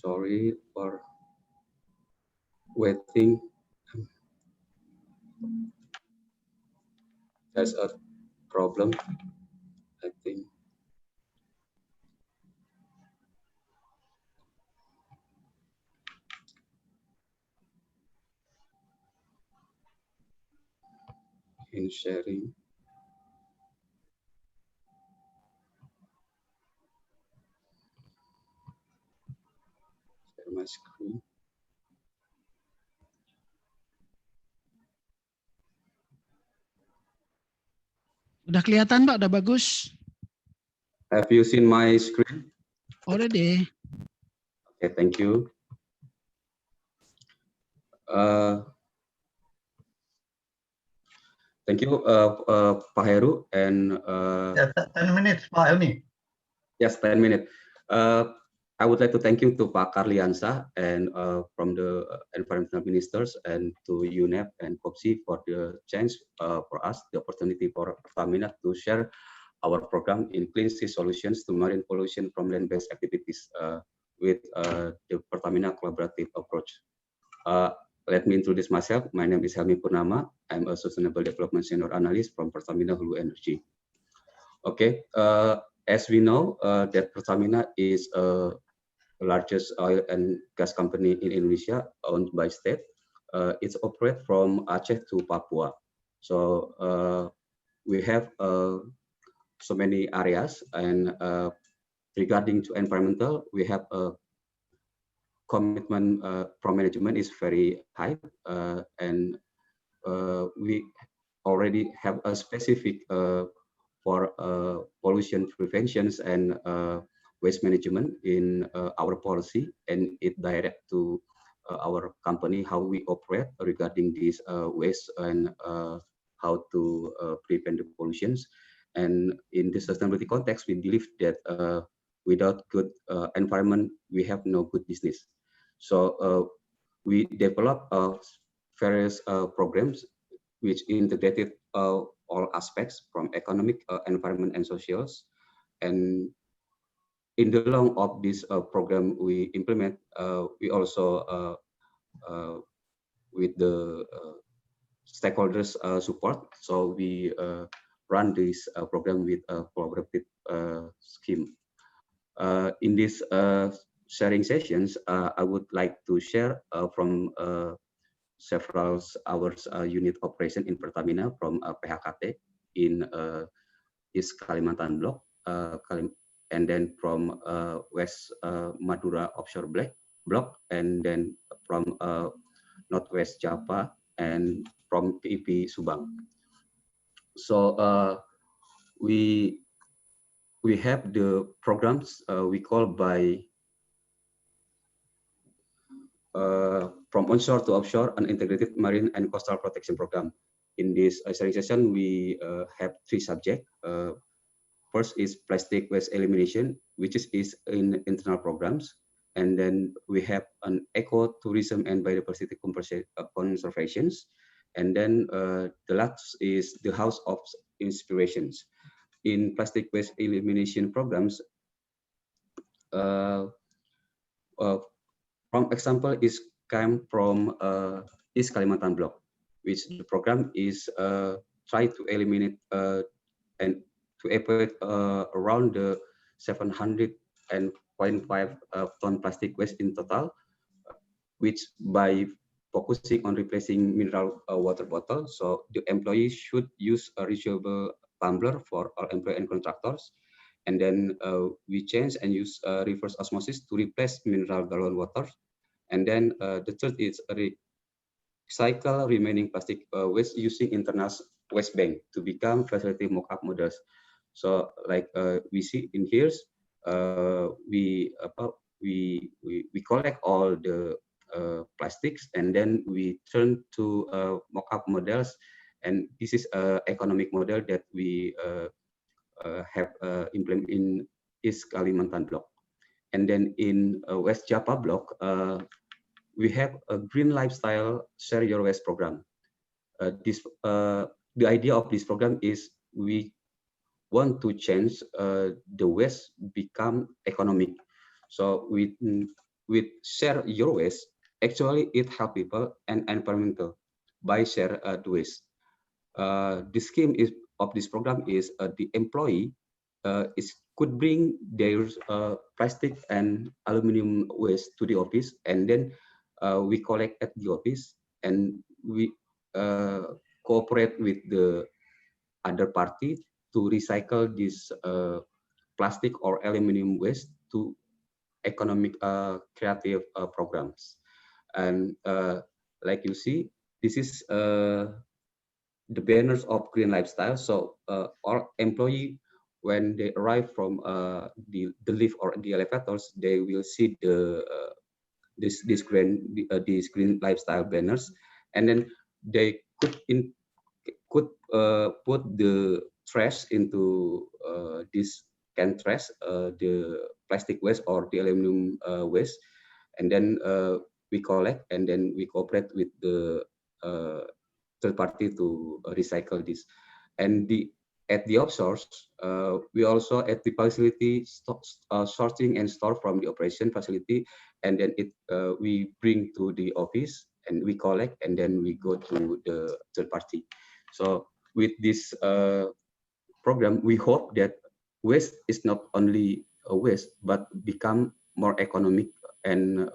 Sorry for waiting. There's a problem, I think. In sharing. Share my screen. Udah kelihatan, Pak? Udah bagus? Have you seen my screen? Already. Okay, thank you. Thank you, Pak Heru. And 10 minutes, Pak Helmi. Yes, 10 minutes. I would like to thank you to Pak Karliansa and from the environmental ministers and to UNEP and POPSI for the chance for us, the opportunity for Pertamina to share our program in clean sea solutions to marine pollution from land-based activities with the Pertamina collaborative approach. Let me introduce myself. My name is Helmi Purnama. I'm a Sustainable Development Senior Analyst from Pertamina Hulu Energy. Okay, as we know that Pertamina is the largest oil and gas company in Indonesia owned by state. It's operate from Aceh to Papua. So we have so many areas, and regarding to environmental, we have a commitment from management is very high, and we already have a specific for pollution preventions and waste management in our policy, and it direct to our company how we operate regarding this waste and how to prevent the pollutions. And in this sustainability context, we believe that without good environment, we have no good business. So we develop various programs which integrated all aspects from economic, environment, and socials. And in the long of this program we implement, we also with the stakeholders support. So we run this program with a collaborative scheme. In this sharing sessions, I would like to share from several hours unit operation in Pertamina from PHKT in East Kalimantan block, and then from West Madura offshore block, and then from Northwest Java, and from PIP Subang. So we have the programs we call by from onshore to offshore, an integrated marine and coastal protection program. In this sharing session, we have 3 subjects. First is plastic waste elimination, which is in internal programs. And then we have an eco-tourism and biodiversity conservations. And then the last is the House of Inspirations. In plastic waste elimination programs, from example is came from East Kalimantan block, which the program is try to eliminate and to evacuate around the 700.5 ton plastic waste in total, which by focusing on replacing mineral water bottle. So the employees should use a reusable tumbler for all employee and contractors. And then we change and use reverse osmosis to replace mineral galon water. And then the third is recycle remaining plastic waste using internal waste bank to become facility mock-up models. So like we see in here, we collect all the plastics, and then we turn to mock-up models, and this is an economic model that we have implemented in East Kalimantan block. And then in West Java block, we have a green lifestyle share your waste program. The idea of this program is we want to change the waste become economic. So with share your waste, actually it help people and environmental by share the waste. The scheme of this program is the employee could bring their plastic and aluminum waste to the office, and then we collect at the office, and we cooperate with the other party to recycle this plastic or aluminum waste to economic creative programs. And like you see, this is the banners of green lifestyle. So our employee, when they arrive from the lift or the elevators, they will see the these green lifestyle banners, and then they could put the trash into this can trash, the plastic waste or the aluminum waste, and then we collect, and then we cooperate with the third party to recycle this. And at the offshores, we also at the facility sorting and store from the operation facility, and then we bring to the office, and we collect, and then we go to the third party. So with this program, we hope that waste is not only a waste, but become more economic and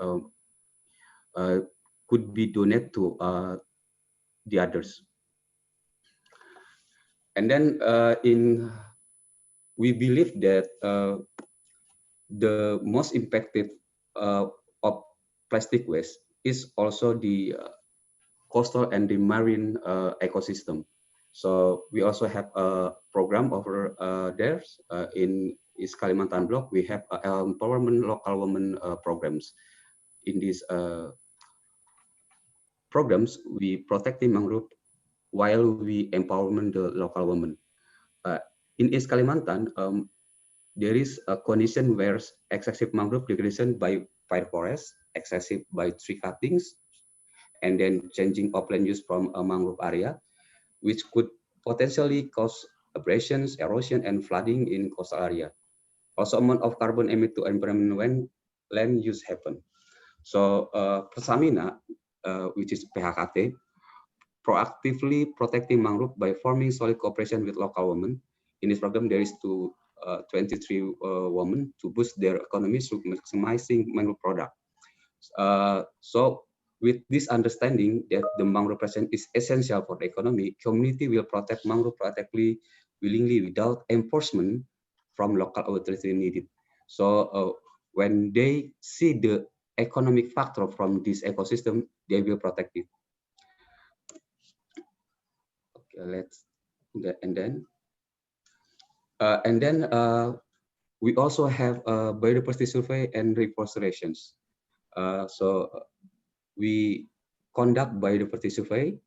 could be donated to the others. And then we believe that the most impacted of plastic waste is also the coastal and the marine ecosystem. So we also have a program over there in East Kalimantan block. We have empowerment local women programs. In these programs, we protect the mangrove while we empowerment the local women. In East Kalimantan, there is a condition where excessive mangrove degradation by fire forest, excessive by tree cuttings, and then changing of land use from a mangrove area, which could potentially cause abrasions, erosion, and flooding in coastal area. Also, amount of carbon emitted to environment when land use happen. So Pertamina which is PHKT, proactively protecting mangrove by forming solid cooperation with local women. In this program, there is 23 women to boost their economies through maximizing mangrove product. So with this understanding that the mangrove presence is essential for the economy, community will protect mangrove proactively, willingly, without enforcement from local authority needed. So when they see the economic factor from this ecosystem, they will protect it. Okay, let's and then we also have biodiversity survey and reforestations. So we conduct biodiversity survey,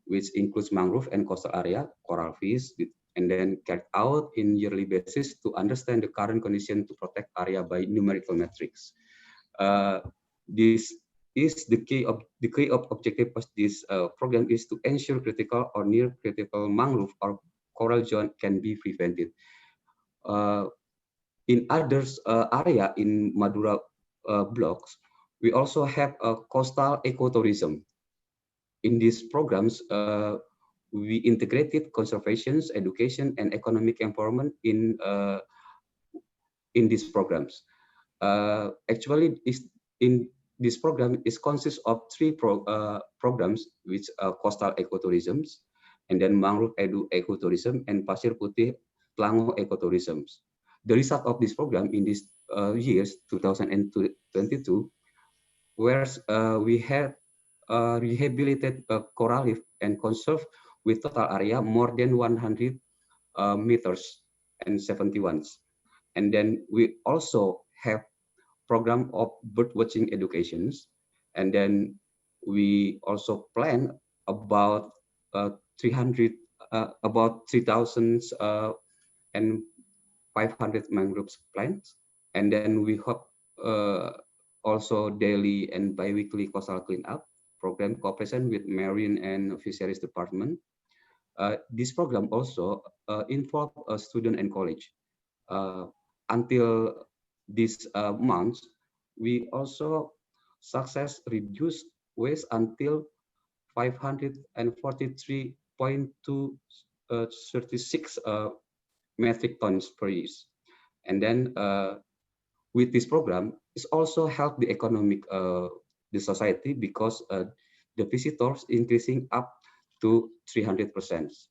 which includes mangrove and coastal area, coral fish, and then carried out in yearly basis to understand the current condition to protect area by numerical metrics. This is the key of objective of this program is to ensure critical or near critical mangrove or coral zone can be prevented. In others area in Madura blocks, we also have a coastal ecotourism. In these programs, we integrated conservation, education, and economic empowerment in these programs. Actually, in this program consists of three programs, which are coastal ecotourisms, and then mangrove ecotourism, and Pasir Putih Tlango ecotourisms. The result of this program in these years 2022, where we had rehabilitated coral reef and conserved with total area more than 100 meters and 71. And then we also have program of bird watching educations, and then we also plan about 3,000 and 500 mangroves plants, and then we hope also daily and bi-weekly coastal cleanup program cooperation with Marine and Fisheries Department. This program also involve a student and college. Until this month, we also success reduce waste until 543.236 metric tons per year. And then with this program, it's also help the economic the society because the visitors increasing up to 300%.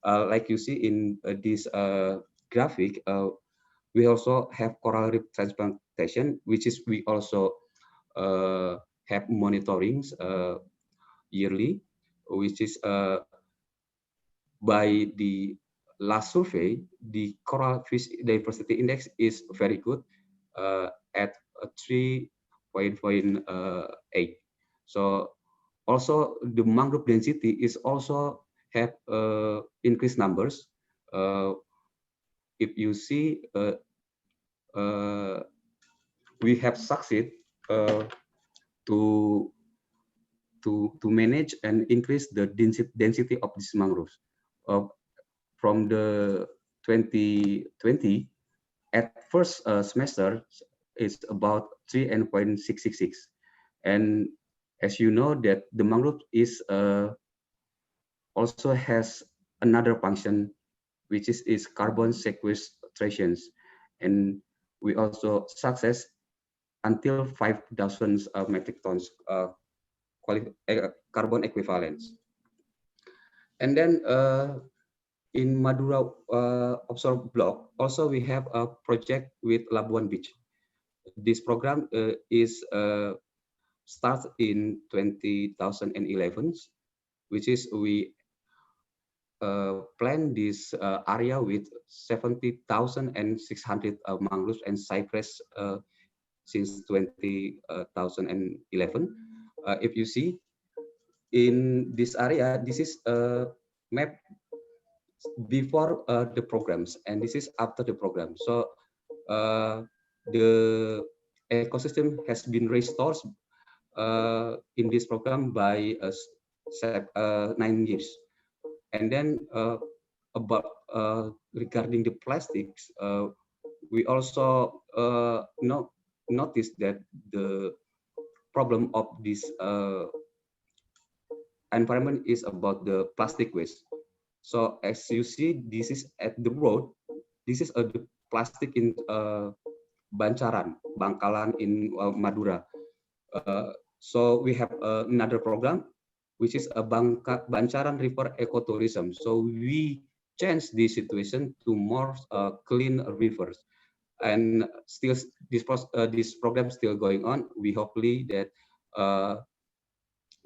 Like you see in this graphic, we also have coral reef transplantation, which is we also have monitorings yearly, which is by the last survey, the coral fish diversity index is very good at 3.8. So also the mangrove density is also have increased numbers. If you see, we have succeed to manage and increase the density of these mangroves. From the 2020, at first semester, it's about 3.666. And as you know that the mangrove is also has another function, which is carbon sequestration. And we also success until 5,000 metric tons carbon equivalents. And then in Madura offshore block, also we have a project with Labuan Beach. This program is starts in 2011, which is we plan this area with 70,600 mangroves and cypress since 2011. If you see in this area, this is a map before the programs, and this is after the program. So the ecosystem has been restored in this program by 9 years. And then about regarding the plastics, we also noticed that the problem of this environment is about the plastic waste. So as you see, this is at the road. This is the plastic in Bancaran, Bangkalan in Madura. So we have another program, which is a Bancaran River Ecotourism. So we change the situation to more clean rivers. And still, this program still going on. We hopefully that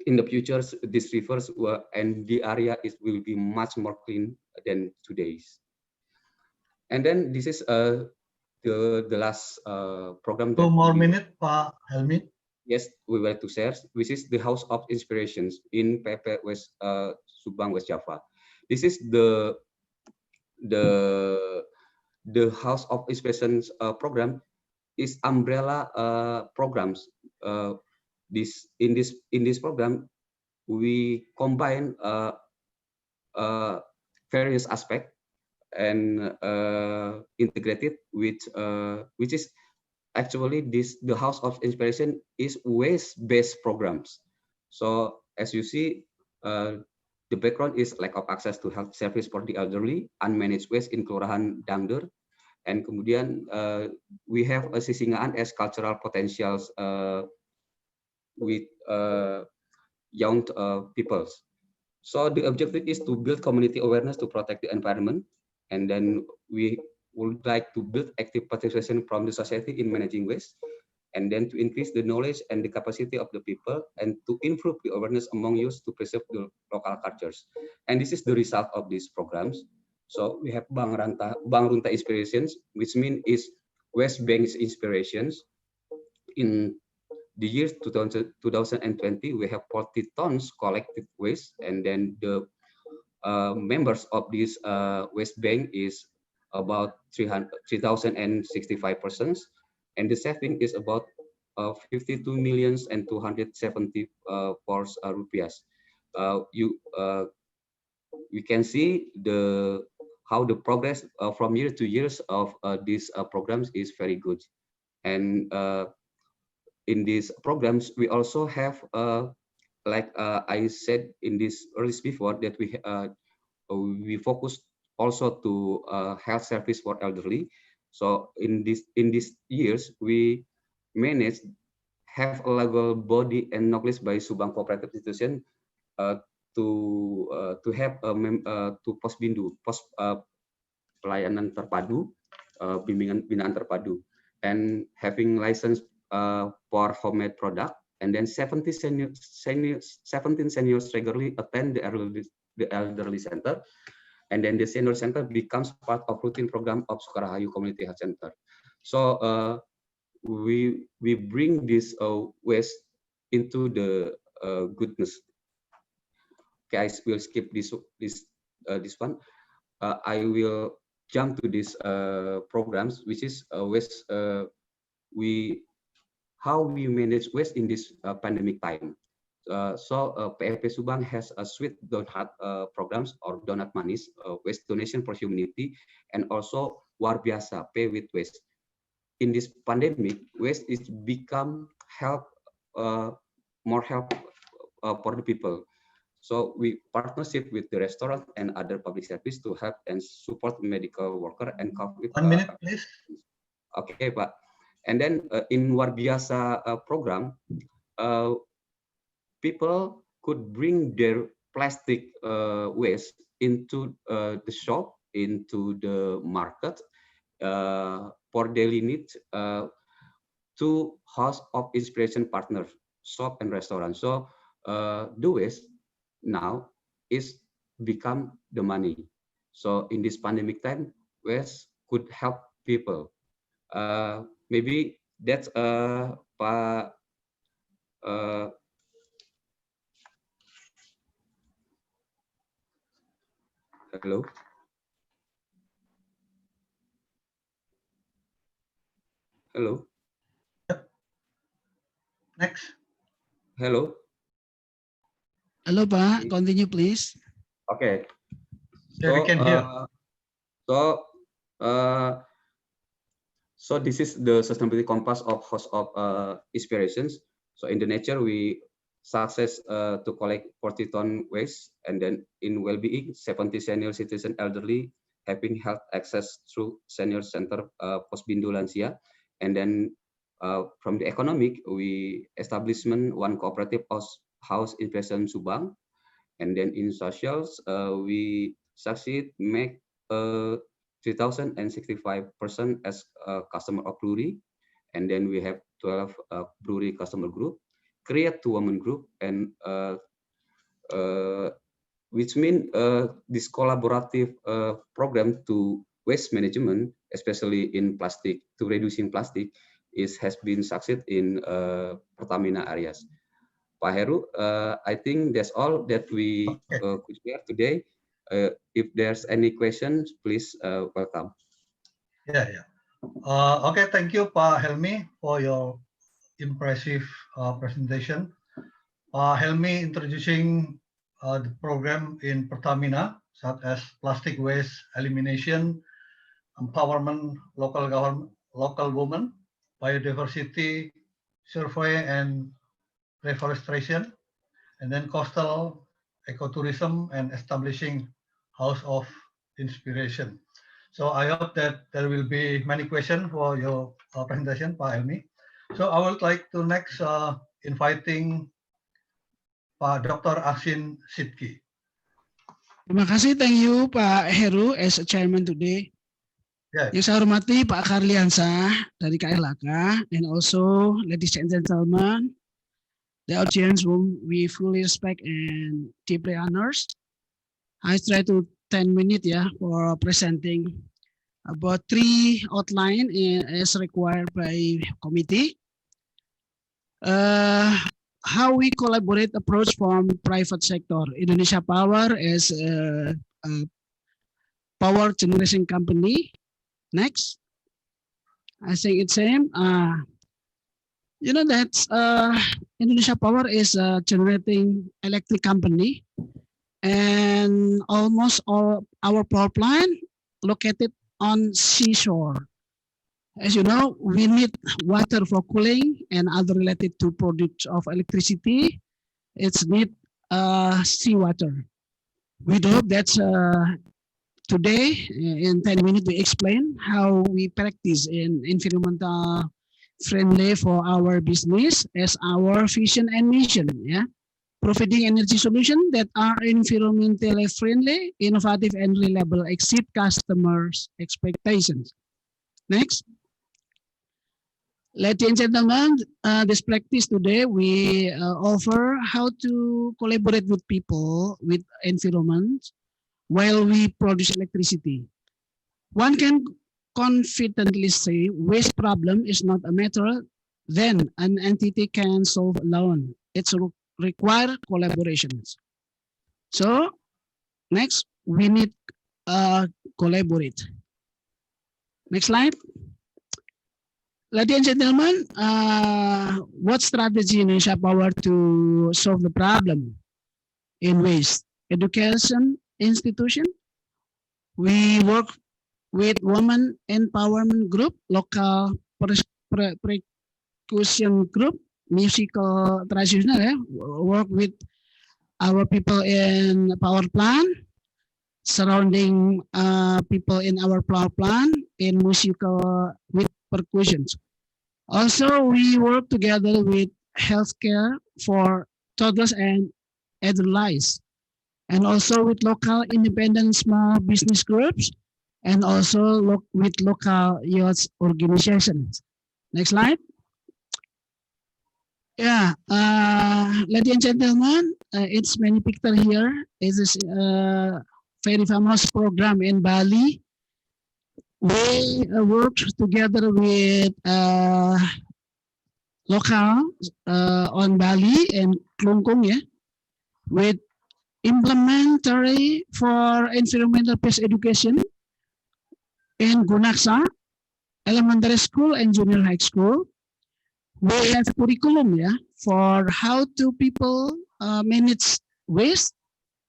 in the future, these rivers and the area will be much more clean than today's. And then this is the last program. 2 more minutes, Pak Helmi. Yes, we would like to share, which is the House of Inspirations in PP West Subang, West Java. This is the House of Inspirations program is umbrella programs. In this program, we combine various aspects and integrated with which is actually the House of Inspiration is waste-based programs. So as you see, the background is lack of access to health service for the elderly, unmanaged waste in Kelurahan Dangder, and kemudian we have a Sisingaan as cultural potentials with young peoples. So the objective is to build community awareness to protect the environment, and then we would like to build active participation from the society in managing waste, and then to increase the knowledge and the capacity of the people, and to improve the awareness among youth to preserve the local cultures. And this is the result of these programs. So we have Bang Runta Inspirations, which means is West Bank's Inspirations. In the year 2020, we have 40 tons collected waste, and then the members of this waste bank is about 3,065 persons, and the saving is about 52,274 rupiah. We can see how the progress from year to years of these programs is very good. And in these programs, we also have like I said in this earlier before, that we focus also to health service for elderly. So in these years, we managed have a legal body and knowledge by Subang Cooperative Institution to have to pos pelayanan terpadu, bimbingan binaan terpadu, and having license for homemade product. And then 17 seniors regularly attend the elderly center, and then the senior center becomes part of routine program of Sukarahayu Community Health Center. So we bring this waste into the goodness. Okay, I will skip this one. I will jump to these programs, which is waste. How we manage waste in this pandemic time. So PFP Subang has a suite donat programs or donat manis, waste donation for humanity, and also War Biasa, pay with waste. In this pandemic, waste is become more help for the people. So we partnership with the restaurant and other public service to help and support medical worker and COVID. 1 minute, please. Okay, Pak. And then in War Biasa program, people could bring their plastic waste into the shop, into the market for daily needs to House of Inspiration partner shop and restaurant. So the waste now is become the money. So in this pandemic time, waste could help people. Maybe that's Pak hello. Hello. Next. Hello. Hello, Pak. Continue, please. Okay. Yeah, we can hear. So this is the sustainability compass of House of Inspirations. So in the nature, we success to collect 40-ton waste, and then in well-being, 70 senior citizen elderly having health access through senior center Posbindu Lansia, and then from the economic, we establishment one cooperative house in Presiden Subang, and then in socials, we succeed make 3,065% as a customer of brewery, and then we have 12 brewery customer group, create 2 women group, and which mean this collaborative program to waste management, especially in plastic, to reducing plastic, has been succeed in Pertamina areas. Pak Heru, I think that's all that we could share today. If there's any questions, please welcome. Yeah. Okay, thank you, Pak Helmi, for your impressive presentation. Helmi introducing the program in Pertamina, such as plastic waste elimination, empowerment local government, local women, biodiversity survey and reforestation, and then coastal ecotourism and establishing House of Inspiration. So I hope that there will be many questions for your presentation, Pak Helmi. So I would like to next inviting Pak Dr. Asin Sidki. Terima kasih, thank you Pak Heru as a chairman today. Yeah. Yang saya hormati Pak Karliansa dari KLHK, and also ladies and gentlemen, the audience whom we fully respect and deeply honors. I try to 10 minutes for presenting about 3 outline as required by committee. How we collaborate approach from private sector. Indonesia Power as a power generation company. Next, I think it's same. You know that Indonesia Power is a generating electric company, and almost all our power plant located on seashore. As you know, we need water for cooling and other related to produce of electricity. It's need seawater. We hope that today in 10 minutes we explain how we practice in environmental friendly for our business as our vision and mission. Providing energy solutions that are environmentally friendly, innovative, and reliable, exceed customers' expectations. Next. Ladies and gentlemen, this practice today, we offer how to collaborate with people, with environment, while we produce electricity. One can confidently say waste problem is not a matter then an entity can solve alone. It's require collaborations. So next, we need collaborate. Next slide. Ladies and gentlemen, what strategy Indonesia Power to solve the problem in waste? Education institution. We work with women empowerment group, local percussion group, musical traditional. Work with our people in power plant, surrounding people in our power plant in musical with percussions. Also, we work together with healthcare for toddlers and adults, and also with local independent small business groups, and also with local youth organizations. Next slide. Yeah, ladies and gentlemen, it's many picture here. It is a very famous program in Bali. We worked together with local on Bali and Klungkung, with implementary for environmental based education in Gunaksa Elementary School and Junior High School. We have curriculum for how to people manage waste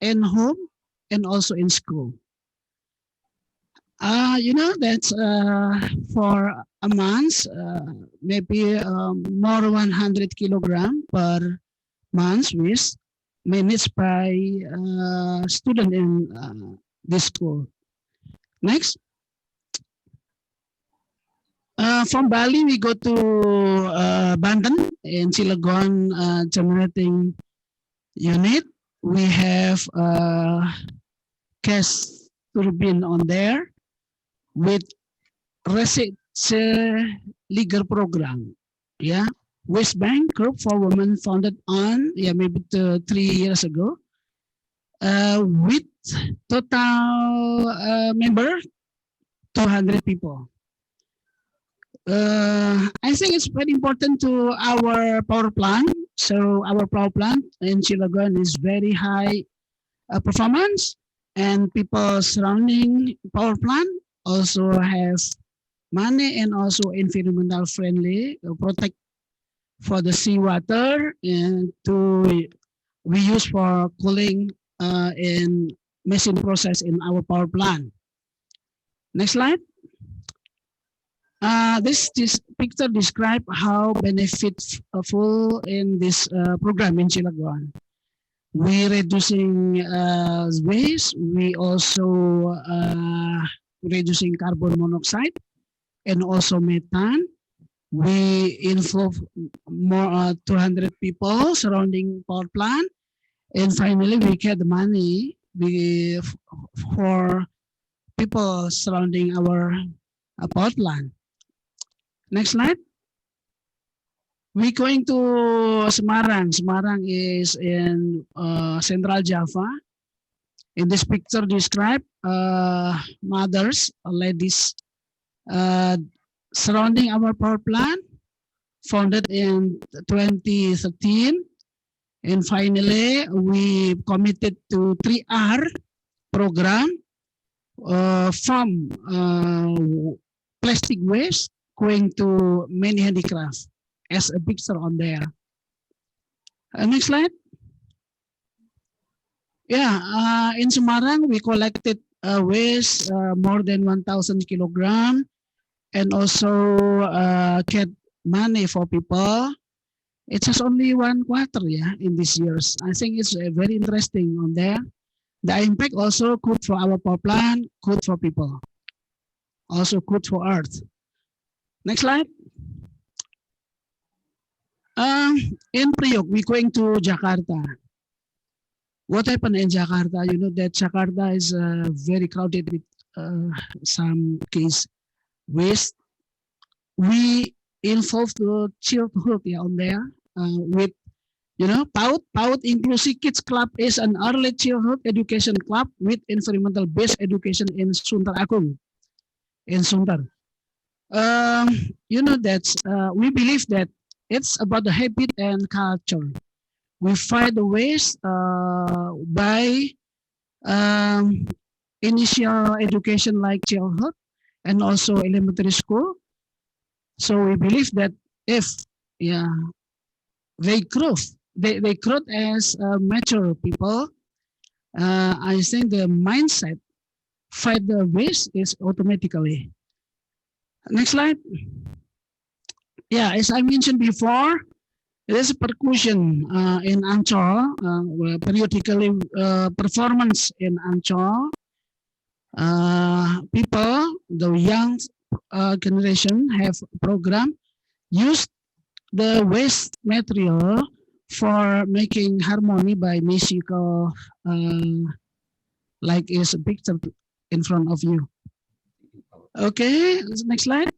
in home and also in school. You know that for a month, maybe more 100 kilogram per months with managed by student in this school. Next. From Bali, we go to Banten in Cilegon generating unit. We have gas turbine on there with research legal program. Yeah, West Bank Group for Women founded on maybe 3 years ago. With total member 200 people. I think it's very important to our power plant. So our power plant in Cilegon is very high performance, and people surrounding power plant also have money and also environmental friendly, protect for the seawater and we use for cooling and machine process in our power plant. Next slide. This picture describes how benefitful in this program in Cilegon. We reducing waste. We also reducing carbon monoxide and also methane. We involve more 200 people surrounding power plant, and finally we get the money for people surrounding our power plant. Next slide. We're going to Semarang. Semarang is in Central Java. In this picture describe mothers, ladies surrounding our power plant, founded in 2013. And finally, we committed to 3R program from plastic waste going to many handicrafts as a picture on there. Next slide. Yeah, in Semarang, we collected waste more than 1,000 kilogram and also get money for people. It's just only 1 quarter, in these years. I think it's very interesting on there. The impact also good for our power plant, good for people, also good for earth. Next slide. In Priok, we're going to Jakarta. What happened in Jakarta? You know that Jakarta is very crowded with some case waste. We involved the childhood on there with, PAUD Inclusive Kids Club is an early childhood education club with environmental based education in Sunter Agung, in Sunter. We believe that it's about the habit and culture. We fight the waste by initial education like childhood and also elementary school. So we believe that if they grow as mature people, I think the mindset fight the waste is automatically. Next slide. Yeah, as I mentioned before, there is a percussion in Ancol, periodically performance in Ancol. People, the young generation have program, use the waste material for making harmony by musical, like is a picture in front of you. Okay, next slide.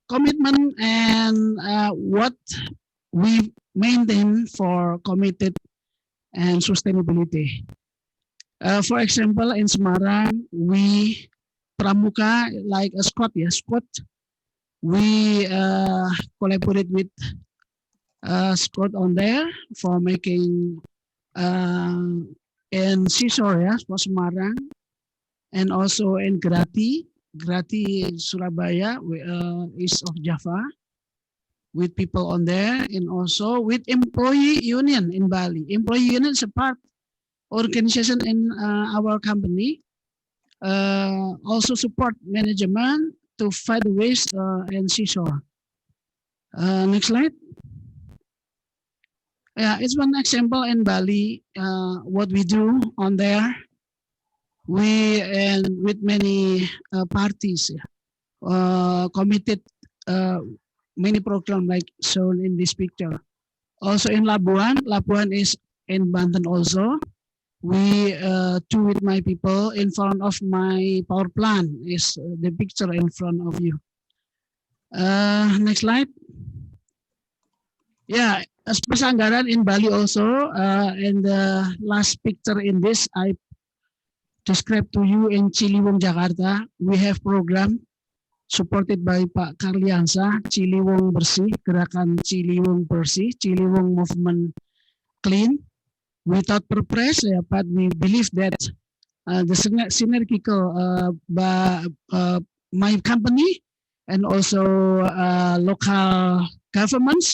Commitment and what we maintain for committed and sustainability. For example, in Semarang, we Pramuka like a squad, squad. We collaborate with squad on there for making in Seashore, for Semarang, and also in Grati Surabaya, east of Java, with people on there, and also with employee union in Bali. Employee union is a part organization in our company. Also support management to fight waste and seashore. Next slide. Yeah, it's one example in Bali. What we do on there, we and with many parties committed many program like shown in this picture. Also in Labuan, Labuan is in Banten also. We two with my people in front of my power plant is the picture in front of you. Next slide. Yeah, space anggaran in Bali also. And the last picture in this, I describe to you in Ciliwung, Jakarta. We have program supported by Pak Karliansa, Ciliwung Bersih, Gerakan Ciliwung Bersih, Ciliwung Movement Clean. Without purpose, but we believe that the synergical my company and also local governments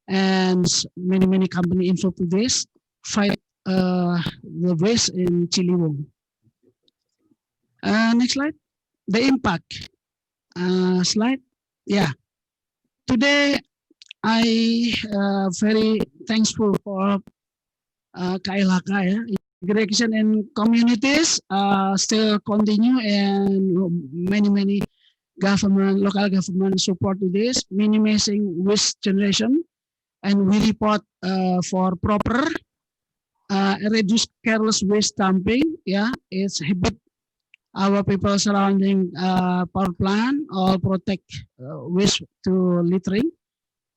and many company info to this fight the waste in Ciliwung. Next slide. The impact slide. Yeah. Today I very thankful for KLHK, yeah. Integration in communities still continue and many government, local government support to this, minimizing waste generation, and we report for proper reduce careless waste dumping. Yeah, it's habit our people surrounding power plant or protect waste to littering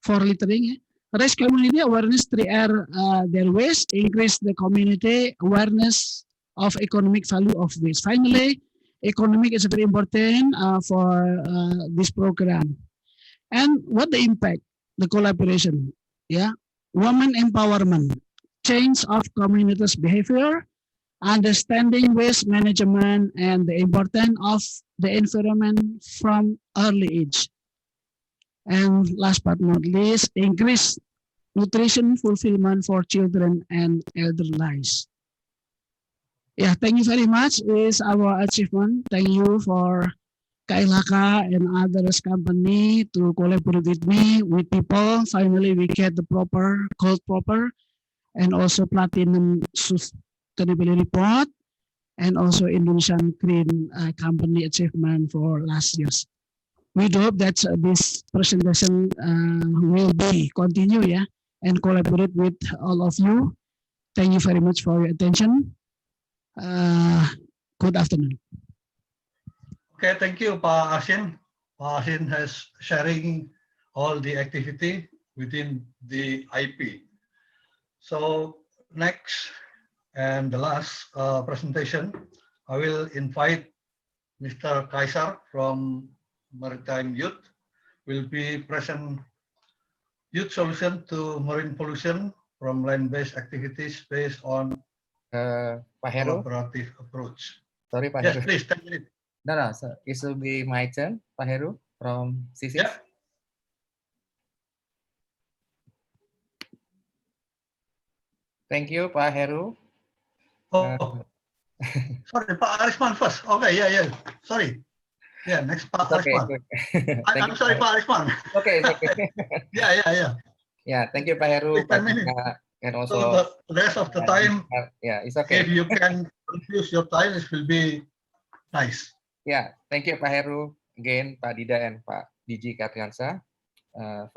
for littering. Raise community awareness to air their waste, increase the community awareness of economic value of waste. Finally, economic is very important for this program. And what the impact? The collaboration, yeah, women empowerment, change of communities' behavior, understanding waste management, and the importance of the environment from early age. And last but not least, increase nutrition fulfillment for children and elderlies. Yeah, thank you very much. This is our achievement. Thank you for KLHK and others company to collaborate with me, with people. Finally, we get the proper, gold proper, and also platinum sustainability report, and also Indonesian Green Company achievement for last years. We hope that this presentation will be continue, yeah, and collaborate with all of you. Thank you very much for your attention. Good afternoon. Okay, thank you, Pak Asin. Pak Asin has sharing all the activity within the IP. So next and the last presentation, I will invite Mr. Kaisar from Maritime Youth will be present youth solution to marine pollution from land-based activities based on Pak Heru, collaborative approach. sorry Pak Yes, Heru. please, 10 minutes. No, so it will be my turn, Pak Heru from CC. Yeah. Thank you, Pak Heru. Oh, sorry, Pak Arisman first. Okay, yeah. Sorry. Yeah, next Pak Arisman. I'm sorry, Pak Arisman. Okay, it's okay. Yeah. Yeah, thank you, Pak Heru. And also, so the rest of the time, yeah, it's okay. If you can reduce your time, it will be nice. Yeah, thank you, Pak Heru. Again, Pak Dida and Pak DG Karliansa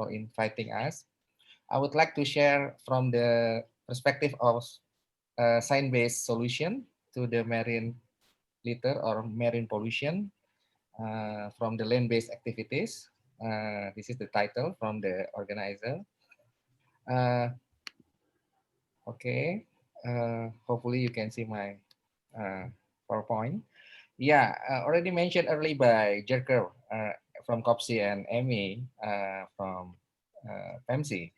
for inviting us. I would like to share from the perspective of science-based solution to the marine litter or marine pollution from the land-based activities. This is the title from the organizer. Okay, hopefully you can see my PowerPoint. Yeah, already mentioned early by Jerker from COPSI and Amy from PEMSI.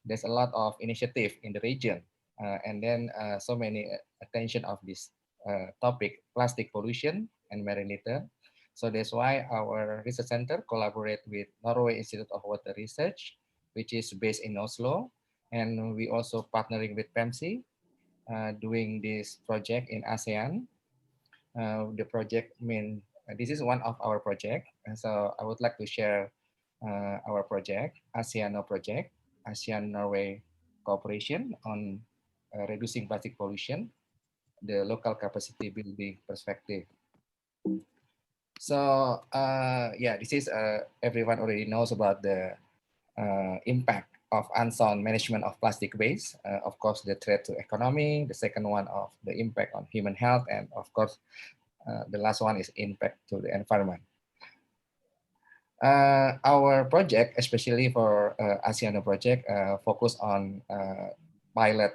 There's a lot of initiative in the region, and then so many attention of this topic, plastic pollution and marine litter. So that's why our research center collaborate with Norway Institute of Water Research, which is based in Oslo, and we also partnering with PEMSI, doing this project in ASEAN. The project this is one of our project, and so I would like to share our project, ASEAN project, ASEAN Norway cooperation on reducing plastic pollution, the local capacity building perspective. So yeah, this is everyone already knows about the impact of unsound management of plastic waste. Of course, the threat to economy. The second one of the impact on human health, and of course, the last one is impact to the environment. Our project, especially for ASEAN project, focus on pilot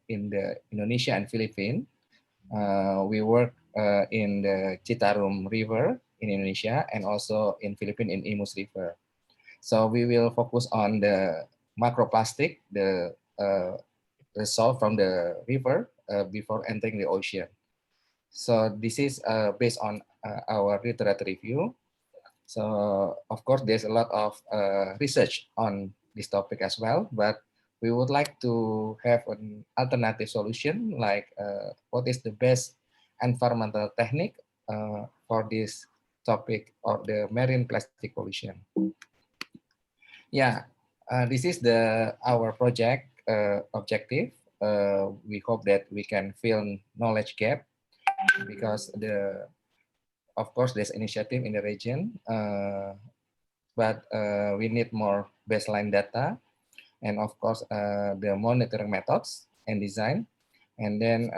in the Indonesia and Philippines. We work in the Citarum River in Indonesia and also in Philippines in Imus River. So we will focus on the microplastic, the result from the river before entering the ocean. So this is based on our literature review. So of course, there's a lot of research on this topic as well, but we would like to have an alternative solution, like what is the best environmental technique for this topic of the marine plastic pollution. Yeah, this is our project objective. We hope that we can fill knowledge gap because of course there's initiative in the region, but we need more baseline data, and of course the monitoring methods and design, and then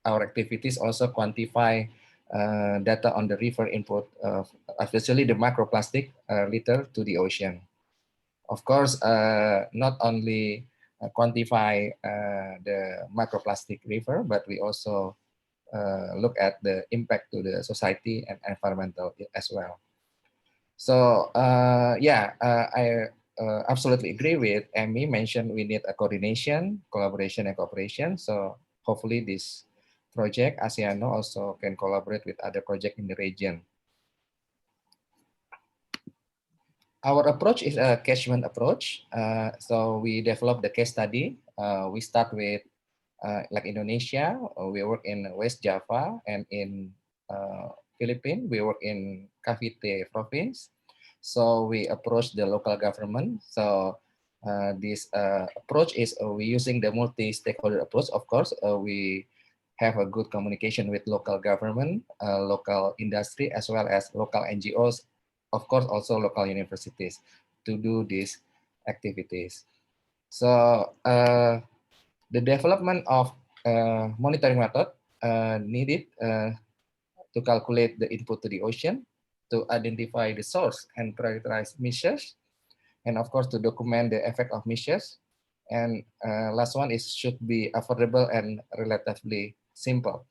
our activities also quantify data on the river input, especially the microplastic litter to the ocean. Of course, not only quantify the microplastic river, but we also look at the impact to the society and environmental as well. So yeah, I absolutely agree with Amy mentioned we need a coordination, collaboration, and cooperation. So hopefully this project ASEAN also can collaborate with other projects in the region. Our approach is a catchment approach. So we develop the case study. We start with like Indonesia, we work in West Java, and in Philippines, we work in Cavite province. So we approach the local government. So this approach is we using the multi-stakeholder approach. Of course, we have a good communication with local government, local industry, as well as local NGOs, of course, also local universities to do these activities. So the development of monitoring method needed to calculate the input to the ocean, to identify the source and prioritize measures, and of course to document the effect of measures. And last one is should be affordable and relatively simple.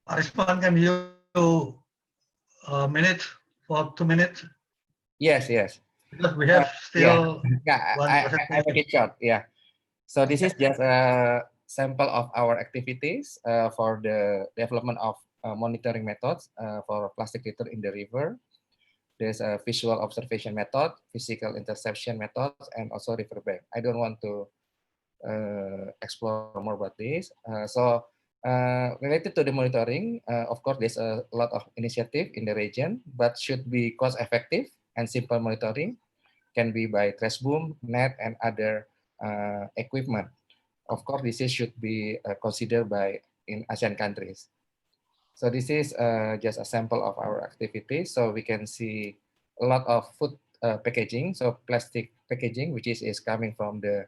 Arisman, can you a minute for 2 minutes? Yes, yes. Because we have still one I presentation. make it short. Yeah. So this is just a sample of our activities for the development of monitoring methods for plastic litter in the river. There's a visual observation method, physical interception methods, and also river bank. I don't want to explore more about this. So related to the monitoring, of course, there's a lot of initiative in the region, but should be cost effective and simple monitoring can be by trash boom, net, and other equipment. Of course, this should be considered by in ASEAN countries. So this is just a sample of our activities. So we can see a lot of food packaging, so plastic packaging, which is coming from the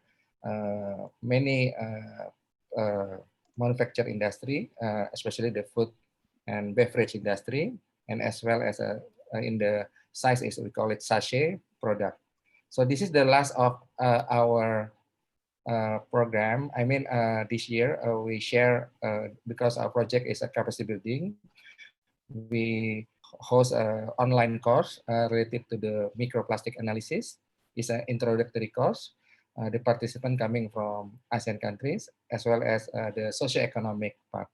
many manufacturing industry, especially the food and beverage industry, and as well as in the size is we call it sachet product. So this is the last of our program. I mean, this year we share because our project is a capacity building. We host an online course related to the microplastic analysis. It's an introductory course. The participant coming from ASEAN countries as well as the socio-economic part.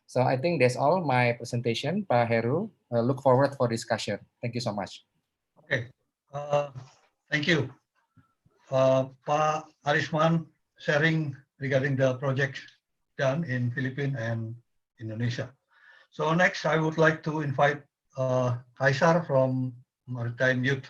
So I think that's all my presentation, Pak Heru. Look forward for discussion. Thank you so much. Okay, thank you, Pak Arisman, sharing regarding the project done in Philippines and Indonesia. So next, I would like to invite Kaisar from Maritime Youth.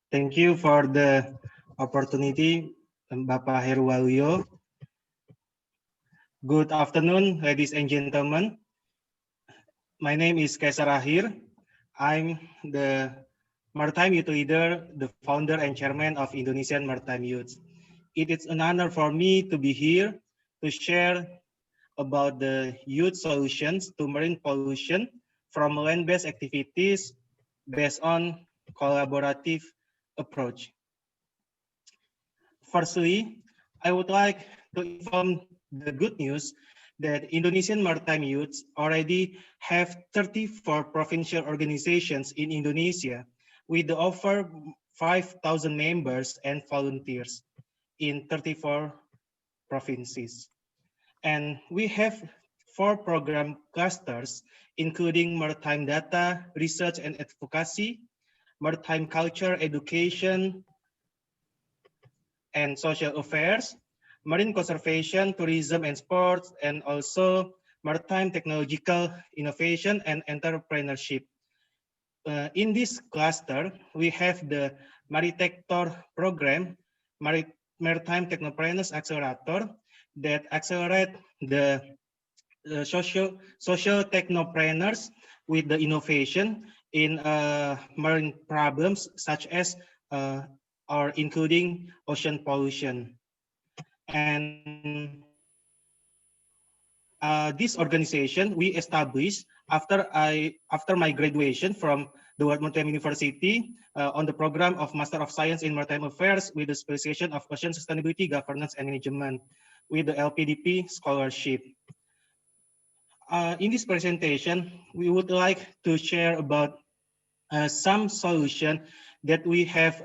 Thank you for the opportunity, Bapak Heru Waluyo. Good afternoon, ladies and gentlemen. My name is Kaisar Ahir. I'm the Maritime Youth Leader, the founder and chairman of Indonesian Maritime Youth. It is an honor for me to be here to share about the youth solutions to marine pollution from land-based activities based on collaborative approach. Firstly, I would like to inform the good news that Indonesian maritime youths already have 34 provincial organizations in Indonesia with over 5,000 members and volunteers in 34 provinces. And we have 4 program clusters, including maritime data, research and advocacy, maritime culture, education, and social affairs, marine conservation, tourism and sports, and also maritime technological innovation and entrepreneurship. In this cluster, we have the Maritector program, Maritime Technopreneurs Accelerator, that accelerate the social technopreneurs with the innovation in marine problems such as or including ocean pollution. And this organization we established after my graduation from the World Maritime University on the program of Master of Science in Maritime Affairs with the specialization of Ocean Sustainability, Governance, and Management with the LPDP scholarship. In this presentation, we would like to share about some solution that we have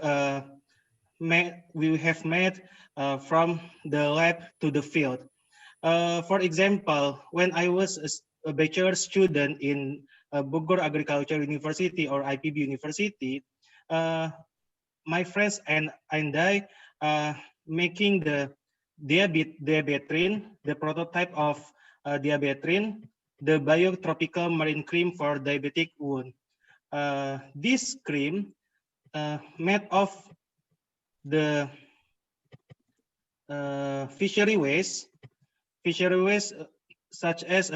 made from the lab to the field. For example, when I was a bachelor student in Bogor Agriculture University or IPB University, my friends and I making the diabetrine, the prototype of diabetrine, the biotropical marine cream for diabetic wound. This cream made of the fishery waste such as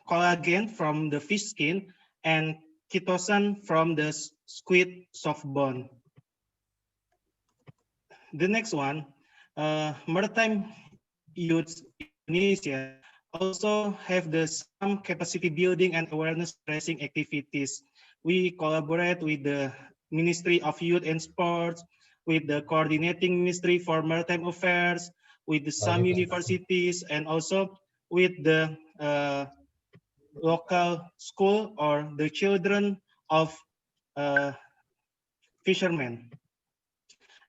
collagen from the fish skin and chitosan from the squid soft bone. The next one, maritime youths in Indonesia also have some capacity building and awareness raising activities. We collaborate with the Ministry of Youth and Sports, with the coordinating Ministry for Maritime Affairs, with some universities, and also with the local school or the children of fishermen.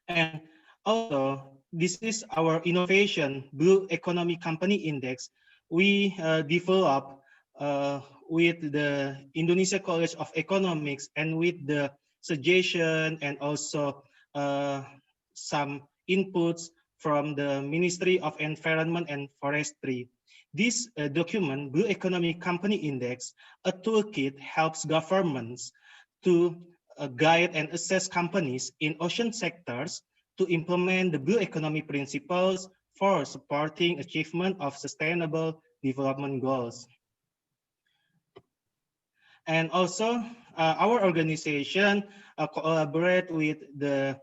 And also, this is our innovation Blue Economy Company Index. We developed with the Indonesia College of Economics and with the suggestion and also some inputs from the Ministry of Environment and Forestry. This document, Blue Economy Company Index, a toolkit helps governments to guide and assess companies in ocean sectors to implement the blue economy principles for supporting achievement of sustainable development goals. And also, our organization collaborate with the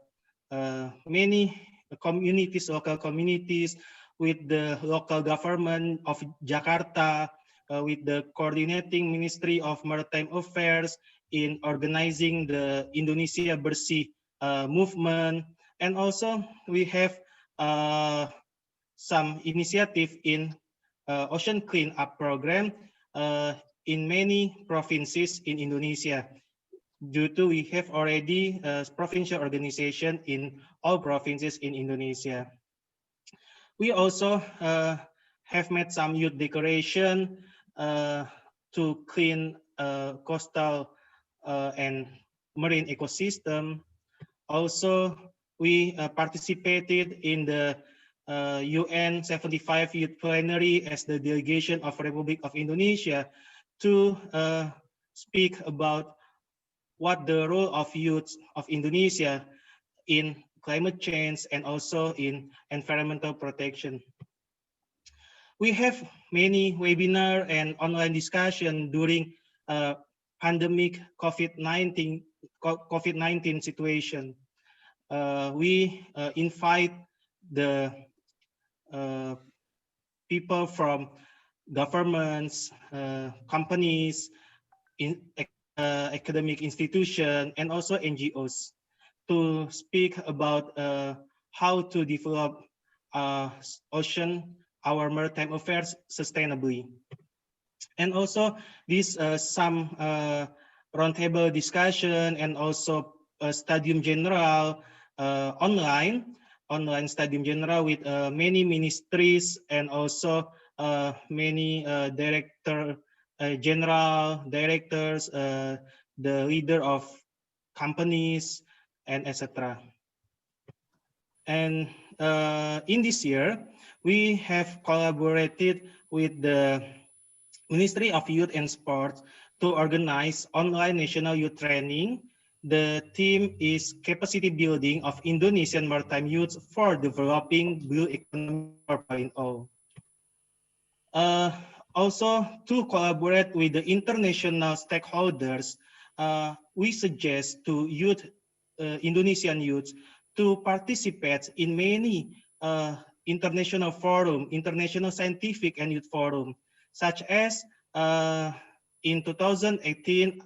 many communities, local communities, with the local government of Jakarta, with the coordinating Ministry of Maritime Affairs in organizing the Indonesia Bersih movement. And also we have some initiative in ocean cleanup program in many provinces in Indonesia. Due to we have already provincial organization in all provinces in Indonesia. We also have made some youth declaration to clean coastal and marine ecosystem. Also, we participated in the UN 75 Youth Plenary as the delegation of Republic of Indonesia to speak about what the role of youth of Indonesia in climate change and also in environmental protection. We have many webinar and online discussion during pandemic COVID-19 situation. We invite the people from governments, companies, academic institution, and also NGOs to speak about how to develop ocean, our maritime affairs sustainably. And also this some roundtable discussion and also Stadium General online Stadium General with many ministries and also many general directors, the leader of companies, and etc. And in this year, we have collaborated with the Ministry of Youth and Sports to organize online national youth training. The theme is capacity building of Indonesian maritime youth for developing blue economy 4.0. Also, to collaborate with the international stakeholders, we suggest to Indonesian youth to participate in many international forum, international scientific and youth forum, such as in 2018,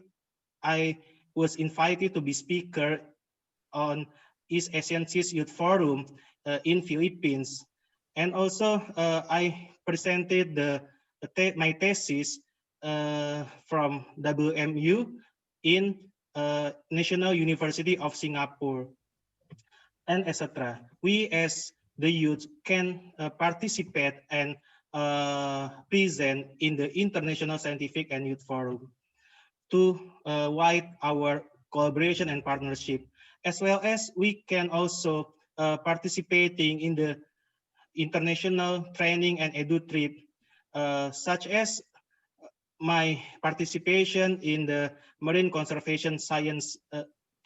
I was invited to be speaker on East Asian Seas Youth Forum in Philippines. And also I presented my thesis from WMU in National University of Singapore, and etc. We as the youth can participate and present in the International Scientific and Youth Forum to widen our collaboration and partnership, as well as we can also participating in the international training and edu trip, such as my participation in the marine conservation science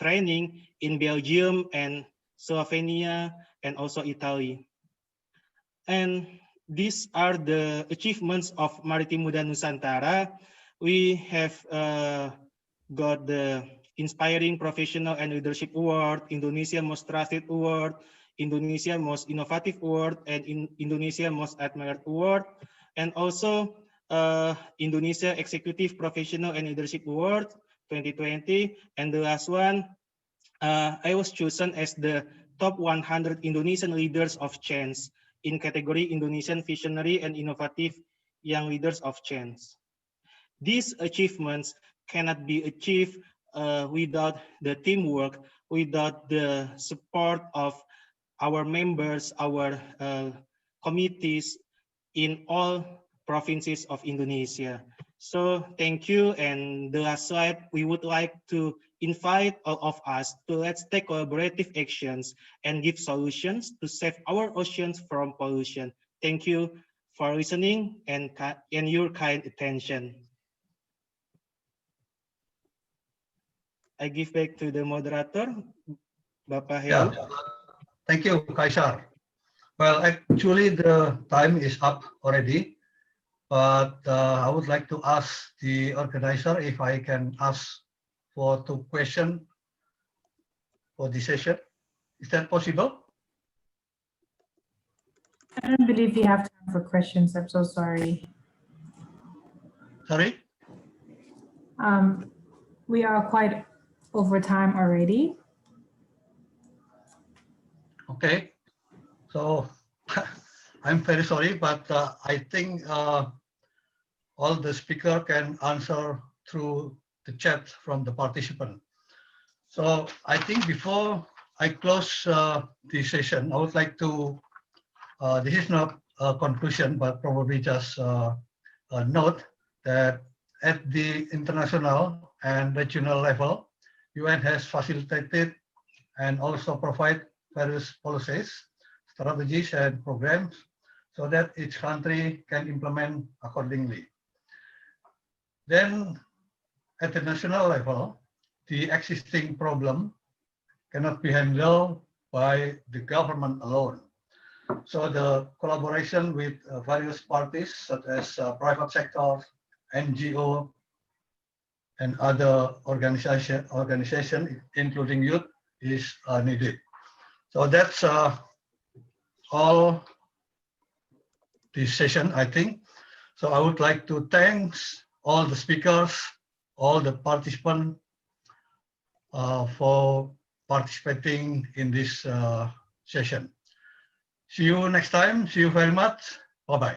training in Belgium and Slovenia and also Italy. And these are the achievements of Maritim Muda Nusantara. We have got the Inspiring Professional and Leadership Award, Indonesia Most Trusted Award, Indonesia Most Innovative Award, and Indonesia Most Admired Award, and also Indonesia Executive Professional and Leadership Award 2020. And the last one, I was chosen as the top 100 Indonesian leaders of change in category Indonesian Visionary and Innovative Young Leaders of Change. These achievements cannot be achieved without the teamwork, without the support of our members, our committees in all provinces of Indonesia. So thank you. And the last slide, we would like to invite all of us to let's take collaborative actions and give solutions to save our oceans from pollution. Thank you for listening and your kind attention. I give back to the moderator, Bapak Heru. Yeah. Thank you, Kaisar. Well, actually, the time is up already, but I would like to ask the organizer if I can ask for 2 questions for this session. Is that possible? I don't believe we have time for questions. I'm so sorry. Sorry? We are quite over time already. Okay. So I'm very sorry, but I think all the speaker can answer through the chat from the participant. So I think before I close this session, I would like to, this is not a conclusion, but probably just a note that at the international and regional level, UN has facilitated and also provide various policies, strategies, and programs so that each country can implement accordingly. Then at the national level, the existing problem cannot be handled by the government alone. So the collaboration with various parties such as private sector, NGO, and other organization, including youth, is needed. So that's all this session, I think. So I would like to thank all the speakers, all the participants for participating in this session. See you next time. See you very much. Bye-bye.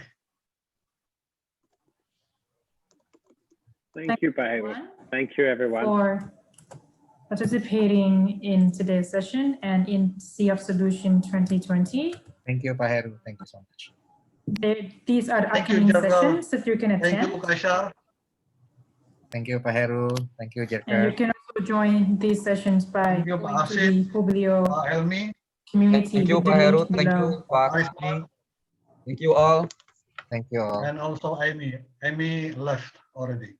Thank you, Pak Heru. Thank you, everyone. For participating in today's session and in Sea of Solution 2020. Thank you, Pak Heru. Thank you so much. These are Thank you, upcoming Jarkar. sessions that you can attend. Thank you, Kaisar. Thank you, Pak Heru. Thank you, And you Jerker. can also join these sessions by Thank you, going Pak to Asid, the Publio Pak Helmi. community Thank you, with the Pak Heru. link Thank you, below. Pak Kaisar, Kami. Thank you all. Thank you all. and also Amy. Amy left already.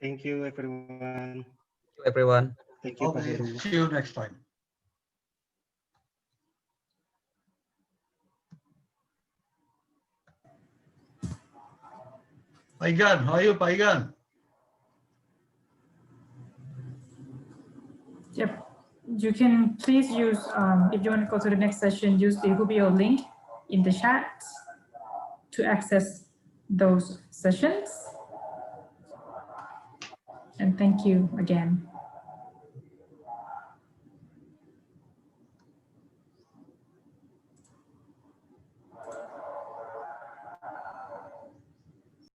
Thank you, everyone. Thank you, everyone. Thank you, Pak Okay, Heru. see you next time. Pak Igan, how are you, Pak Igan? Yep. You can please use, if you want to go to the next session, use the Publio link in the chat to access those sessions. And thank you again.